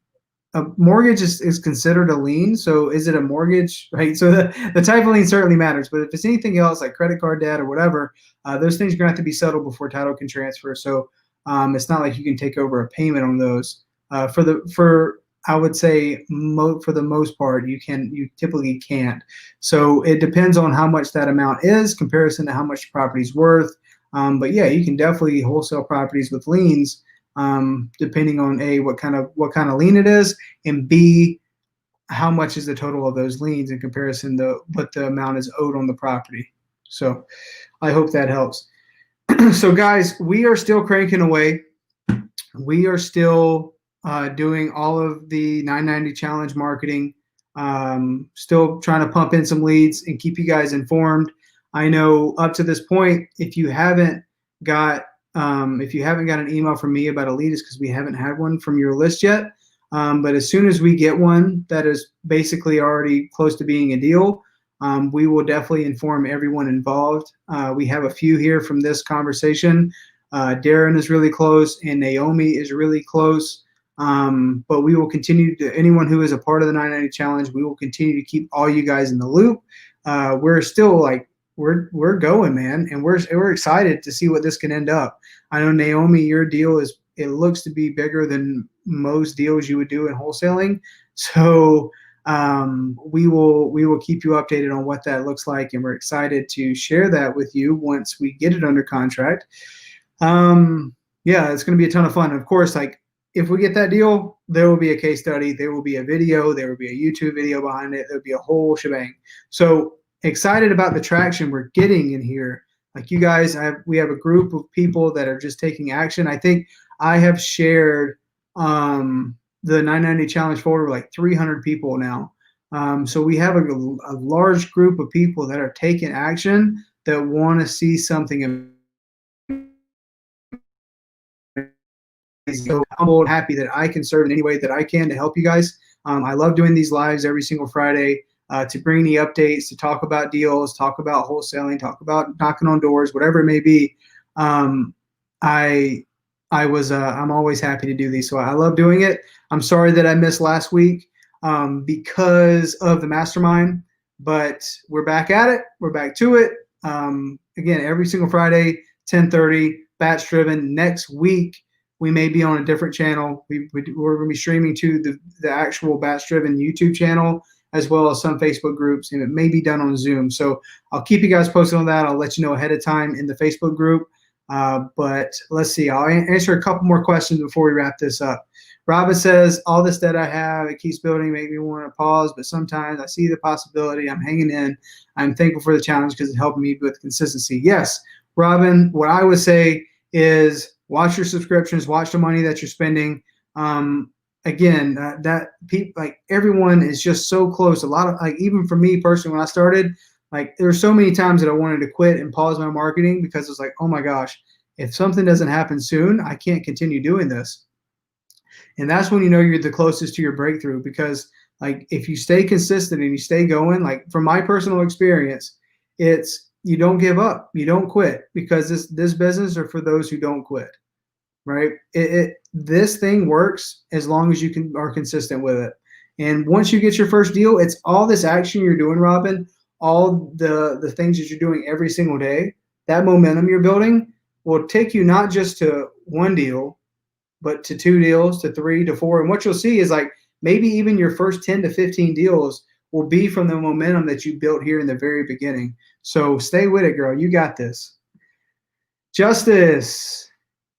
a mortgage is considered a lien. So is it a mortgage, right? So the type of lien certainly matters. But if it's anything else like credit card debt or whatever, those things are going to have to be settled before title can transfer. So it's not like you can take over a payment on those. I would say for the most part, you typically can't. So it depends on how much that amount is, comparison to how much the property's worth. But yeah, you can definitely wholesale properties with liens, depending on A, what kind of lien it is, and B, how much is the total of those liens in comparison to what the amount is owed on the property. So I hope that helps. So guys, we are still cranking away. We are still doing all of the 990 challenge marketing, still trying to pump in some leads and keep you guys informed. I know up to this point, if you haven't got an email from me about a lead, it's because we haven't had one from your list yet. But as soon as we get one that is basically already close to being a deal, we will definitely inform everyone involved. We have a few here from this conversation. Darren is really close, and Naomi is really close. But we will continue to, anyone who is a part of the 990 challenge, we will continue to keep all you guys in the loop. We're still we're going, man, and we're excited to see what this can end up. I know, Naomi, your deal it looks to be bigger than most deals you would do in wholesaling. So we will keep you updated on what that looks like, and we're excited to share that with you once we get it under contract. Yeah, it's going to be a ton of fun. Of course, if we get that deal, there will be a case study, there will be a video, there will be a YouTube video behind it, there'll be a whole shebang. So excited about the traction we're getting in here. Like you guys, we have a group of people that are just taking action. I think I have shared the 990 challenge folder with like 300 people now. So we have a large group of people that are taking action, that want to see something. So humble and happy that I can serve in any way that I can to help you guys. I love doing these lives every single Friday to bring the updates, to talk about deals, talk about wholesaling, talk about knocking on doors, whatever it may be. I'm always happy to do these, so I love doing it. I'm sorry that I missed last week because of the mastermind, but we're back at it. We're back to it. Again, every single Friday, 10:30, BatchDriven. Next week, we may be on a different channel. We're going to be streaming to the actual BatchDriven YouTube channel, as well as some Facebook groups, and it may be done on Zoom. So I'll keep you guys posted on that. I'll let you know ahead of time in the Facebook group. But let's see. I'll answer a couple more questions before we wrap this up. Robin says, all this debt I have, it keeps building, make me want to pause, but sometimes I see the possibility. I'm hanging in. I'm thankful for the challenge because it's helping me with consistency. Yes, Robin, what I would say is watch your subscriptions, watch the money that you're spending. Again, everyone is just so close. A lot of, even for me personally, when I started, there were so many times that I wanted to quit and pause my marketing, because it's like, oh my gosh, if something doesn't happen soon, I can't continue doing this. And that's when you know you're the closest to your breakthrough, because if you stay consistent and you stay going, from my personal experience, it's, you don't give up, you don't quit, because this business are for those who don't quit, right? This thing works as long as you are consistent with it. And once you get your first deal, it's all this action you're doing, Robin, all the things that you're doing every single day, that momentum you're building will take you not just to one deal, but to 2 deals, to 3, to 4. And what you'll see is like maybe even your first 10 to 15 deals will be from the momentum that you built here in the very beginning. So stay with it, girl. You got this. Justice.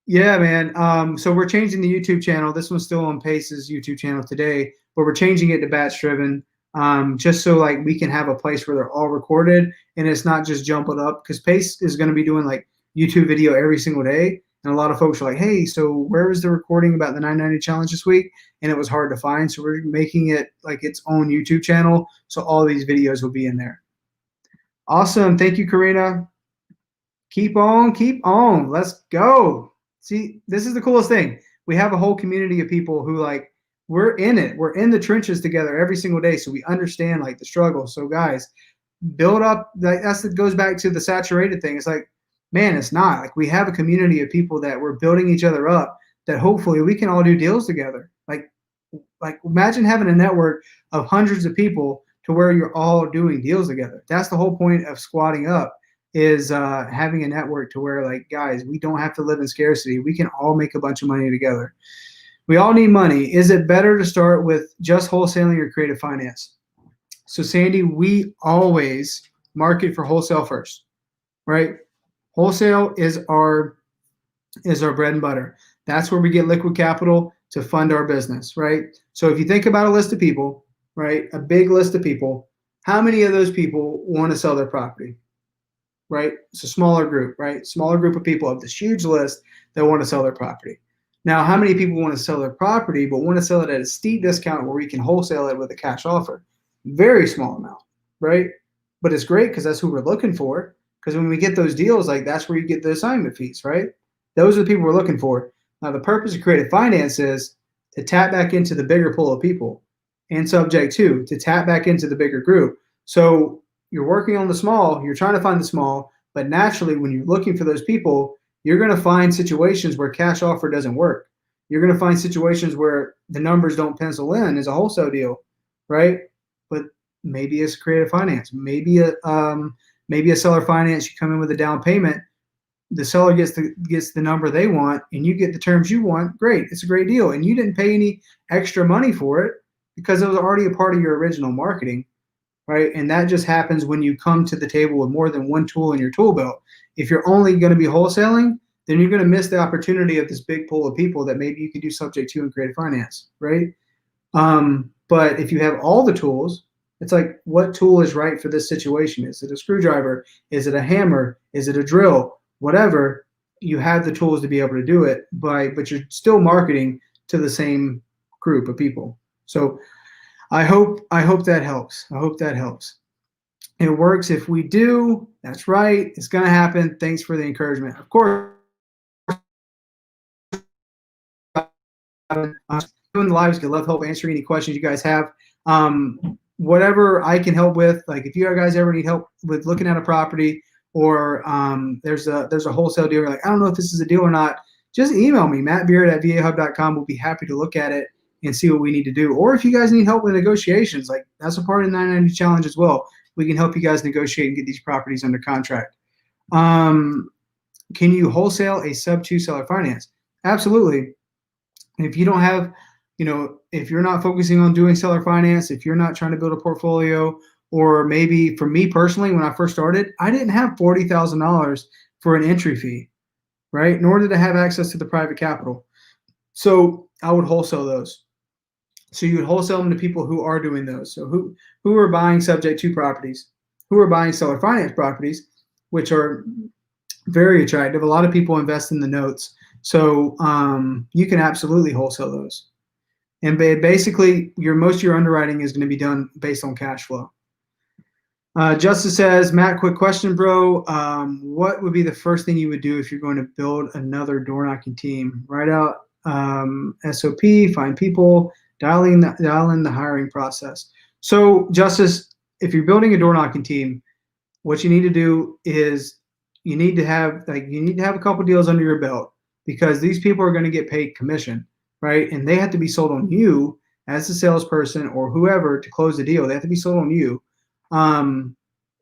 Yeah, man. So we're changing the YouTube channel. This one's still on Pace's YouTube channel today, but we're changing it to BatchDriven, just so like we can have a place where they're all recorded and it's not just jumping up, because Pace is going to be doing like YouTube video every single day. And a lot of folks are like, hey, so where was the recording about the 990 challenge this week? And it was hard to find. So we're making it like its own YouTube channel. So all these videos will be in there. Awesome. Thank you, Karina. Keep on, keep on. Let's go. See, this is the coolest thing. We have a whole community of people who like, we're in it. We're in the trenches together every single day. So we understand like the struggle. So guys, build up. That goes back to the saturated thing. It's like, man, it's not. Like we have a community of people that we're building each other up, that hopefully we can all do deals together. Like imagine having a network of hundreds of people to where you're all doing deals together. That's the whole point of squatting up, is having a network to where like, guys, we don't have to live in scarcity. We can all make a bunch of money together. We all need money. Is it better to start with just wholesaling or creative finance? So Sandy, we always market for wholesale first, right? Wholesale is our bread and butter. That's where we get liquid capital to fund our business, right? So if you think about a list of people, right, a big list of people, how many of those people want to sell their property, right? It's a smaller group, right? Smaller group of people of this huge list that want to sell their property. Now, how many people want to sell their property but want to sell it at a steep discount where we can wholesale it with a cash offer? Very small amount, right? But it's great because that's who we're looking for. Because when we get those deals, like that's where you get the assignment fees, right? Those are the people we're looking for. Now, the purpose of creative finance is to tap back into the bigger pool of people, and subject to tap back into the bigger group. So you're working on the small, you're trying to find the small, but naturally when you're looking for those people, you're going to find situations where cash offer doesn't work. You're going to find situations where the numbers don't pencil in as a wholesale deal, right? But maybe it's creative finance, maybe a seller finance. You come in with a down payment, the seller gets the number they want, and you get the terms you want. Great, it's a great deal, and you didn't pay any extra money for it because it was already a part of your original marketing, right? And that just happens when you come to the table with more than one tool in your tool belt. If you're only going to be wholesaling, then you're going to miss the opportunity of this big pool of people that maybe you can do subject to in creative finance, right? But if you have all the tools, it's like, what tool is right for this situation? Is it a screwdriver? Is it a hammer? Is it a drill? Whatever, you have the tools to be able to do it, but you're still marketing to the same group of people. So I hope that helps. I hope that helps. It works if we do. That's right. It's going to happen. Thanks for the encouragement. Of course, doing the lives, I love help answering any questions you guys have. Whatever I can help with, like if you guys ever need help with looking at a property, or there's a wholesale deal, you're like, I don't know if this is a deal or not, just email me, mattbeard@vahub.com. We'll be happy to look at it and see what we need to do. Or if you guys need help with negotiations, like that's a part of the 990 challenge as well. We can help you guys negotiate and get these properties under contract. Can you wholesale a sub-2 seller finance? Absolutely. If you don't have, if you're not focusing on doing seller finance, if you're not trying to build a portfolio, or maybe for me personally, when I first started, I didn't have $40,000 for an entry fee, right? Nor did I have access to the private capital. So I would wholesale those. So you would wholesale them to people who are doing those. So who are buying subject to properties, who are buying seller finance properties, which are very attractive. A lot of people invest in the notes. So you can absolutely wholesale those. And basically, most of your underwriting is going to be done based on cash flow. Justice says, Matt, quick question, bro. What would be the first thing you would do if you're going to build another door knocking team? Write out SOP, find people, dial in the hiring process. So, Justice, if you're building a door knocking team, what you need to do is you need to have a couple deals under your belt, because these people are going to get paid commission, right? And they have to be sold on you as the salesperson or whoever to close the deal. They have to be sold on you.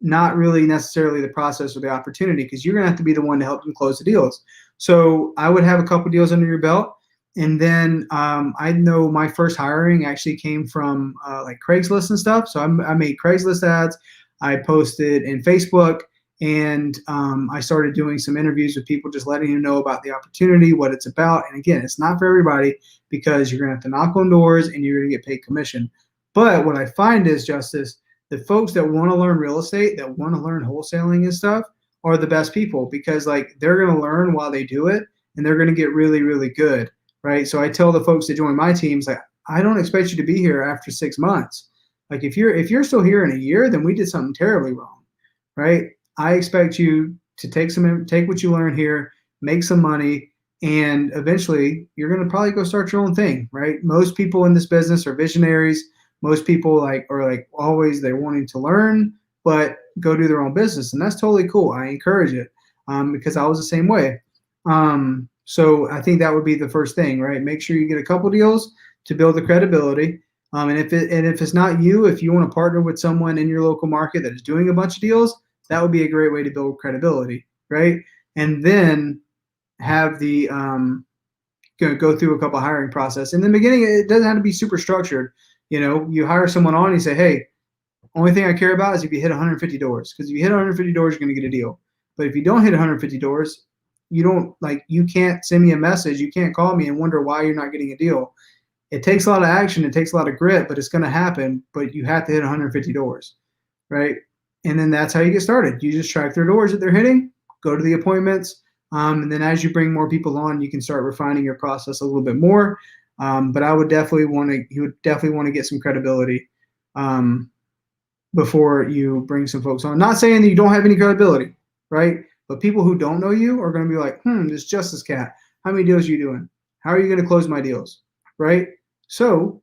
not really necessarily the process or the opportunity, because you're going to have to be the one to help them close the deals. So I would have a couple deals under your belt. And then I know my first hiring actually came from like Craigslist and stuff. So I made Craigslist ads. I posted in Facebook, and I started doing some interviews with people, just letting them know about the opportunity, what it's about. And again, it's not for everybody, because you're going to have to knock on doors and you're going to get paid commission. But what I find is, Justice, the folks that want to learn real estate, that want to learn wholesaling and stuff, are the best people, because like they're going to learn while they do it, and they're going to get really, really good, right? So I tell the folks that join my teams, like, I don't expect you to be here after 6 months. Like if you're still here in a year, then we did something terribly wrong, right? I expect you to take what you learn here, make some money, and eventually you're going to probably go start your own thing, right? Most people in this business are visionaries. Most people are always, they're wanting to learn, but go do their own business, and that's totally cool. I encourage it, because I was the same way. So I think that would be the first thing, right? Make sure you get a couple deals to build the credibility. And if it's not you, if you want to partner with someone in your local market that is doing a bunch of deals, that would be a great way to build credibility, right? And then have the go through a couple hiring process. In the beginning, it doesn't have to be super structured. You hire someone on, and you say, hey, only thing I care about is if you hit 150 doors, because if you hit 150 doors, you're going to get a deal. But if you don't hit 150 doors, you can't send me a message, you can't call me and wonder why you're not getting a deal. It takes a lot of action, it takes a lot of grit, but it's going to happen. But you have to hit 150 doors, right? And then that's how you get started. You just track their doors that they're hitting, go to the appointments, and then as you bring more people on, you can start refining your process a little bit more. But you would definitely want to get some credibility before you bring some folks on. Not saying that you don't have any credibility, right? But people who don't know you are going to be like, this Justice Cat, how many deals are you doing? How are you going to close my deals, right? So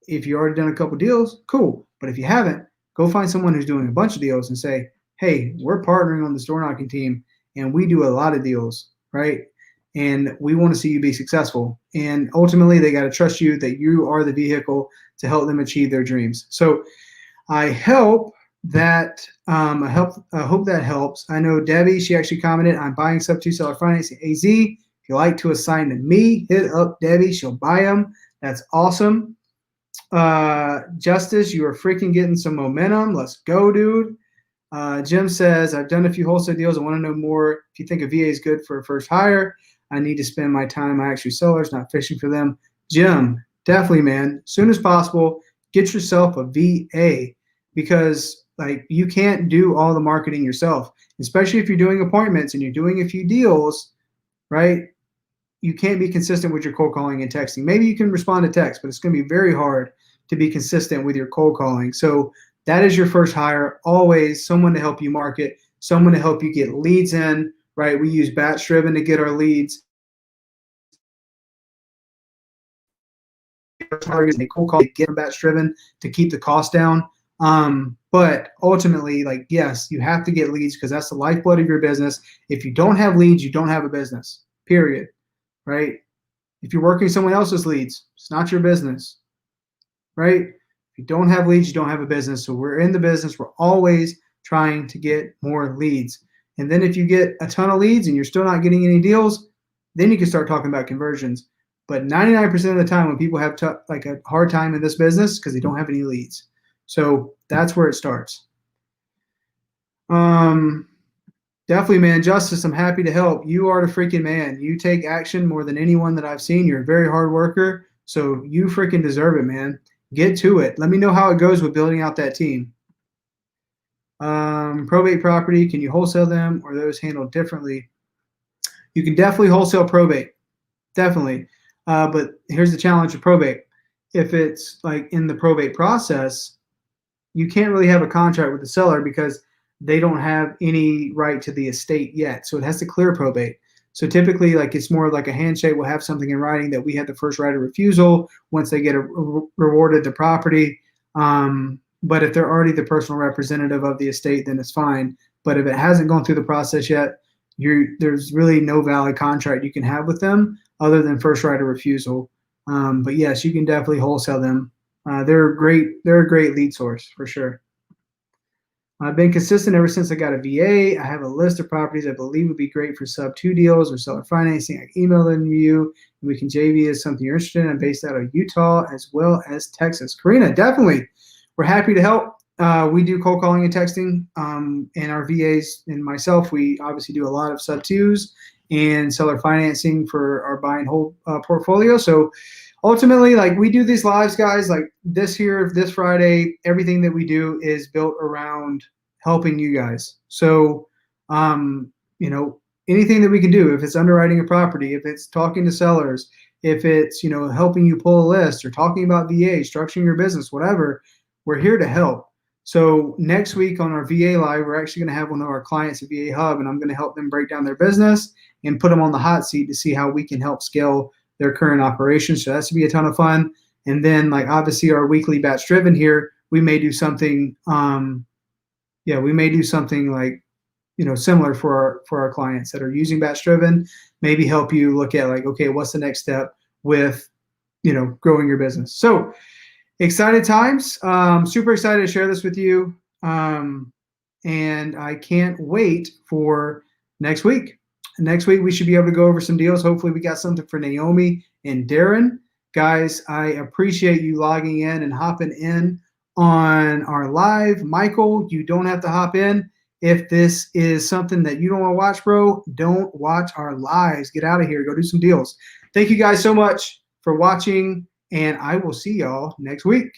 if you already done a couple deals, cool. But if you haven't, go find someone who's doing a bunch of deals and say, hey, we're partnering on this door knocking team, and we do a lot of deals, right? And we want to see you be successful. And ultimately, they got to trust you that you are the vehicle to help them achieve their dreams. So I hope that helps. I know Debbie, she actually commented, I'm buying sub 2 seller financing AZ. If you like to assign to me, hit up Debbie. She'll buy them. That's awesome. Justice, you are freaking getting some momentum. Let's go, dude. Jim says, I've done a few wholesale deals. I want to know more. If you think a VA is good for a first hire, I need to spend my time on actually sellers, not fishing for them. Jim, definitely, man. As soon as possible, get yourself a VA, because you can't do all the marketing yourself, especially if you're doing appointments and you're doing a few deals, right? You can't be consistent with your cold calling and texting. Maybe you can respond to text, but it's going to be very hard to be consistent with your cold calling. So that is your first hire. Always someone to help you market, someone to help you get leads in, right? We use BatchDriven to get our leads. Targets and cold call to get BatchDriven to keep the cost down. But ultimately, yes, you have to get leads, because that's the lifeblood of your business. If you don't have leads, you don't have a business, period, right? If you're working someone else's leads, it's not your business, right? If you don't have leads, you don't have a business. So we're in the business. We're always trying to get more leads. And then if you get a ton of leads and you're still not getting any deals, then you can start talking about conversions. But 99% of the time when people have a hard time in this business, because they don't have any leads. So that's where it starts. Definitely, man. Justice, I'm happy to help. You are the freaking man. You take action more than anyone that I've seen. You're a very hard worker. So you freaking deserve it, man. Get to it. Let me know how it goes with building out that team. Probate property, can you wholesale them, or are those handled differently? You can definitely wholesale probate. Definitely. But here's the challenge of probate. If it's in the probate process, you can't really have a contract with the seller because they don't have any right to the estate yet. So it has to clear probate. So typically, it's more like a handshake. We'll have something in writing that we had the first right of refusal once they get rewarded the property. But if they're already the personal representative of the estate, then it's fine. But if it hasn't gone through the process yet, there's really no valid contract you can have with them other than first right of refusal. But yes, you can definitely wholesale them. They're a great lead source for sure. I've been consistent ever since I got a VA. I have a list of properties I believe would be great for sub 2 deals or seller financing. I can email them to you. We can JV as something you're interested in. I'm based out of Utah as well as Texas. Karina, definitely. We're happy to help. We do cold calling and texting, and our VAs and myself, we obviously do a lot of sub 2s and seller financing for our buy and hold portfolio. So ultimately, like, we do these lives, guys, like this Friday, everything that we do is built around helping you guys. So, you know, anything that we can do, if it's underwriting a property, if it's talking to sellers, if it's, you know, helping you pull a list or talking about VA, structuring your business, whatever, we're here to help. So next week on our VA Live, we're actually going to have one of our clients at VA Hub, and I'm going to help them break down their business and put them on the hot seat to see how we can help scale their current operations. So that's to be a ton of fun. And then, like, obviously our weekly BatchDriven here, we may do something, we may do something like, you know, similar for our clients that are using BatchDriven, maybe help you look at, like, okay, what's the next step with, you know, growing your business. So excited times. Super excited to share this with you. And I can't wait for next week. Next week, we should be able to go over some deals. Hopefully, we got something for Naomi and Darren. Guys, I appreciate you logging in and hopping in on our live. Michael, you don't have to hop in. If this is something that you don't want to watch, bro, don't watch our lives. Get out of here. Go do some deals. Thank you guys so much for watching, and I will see y'all next week.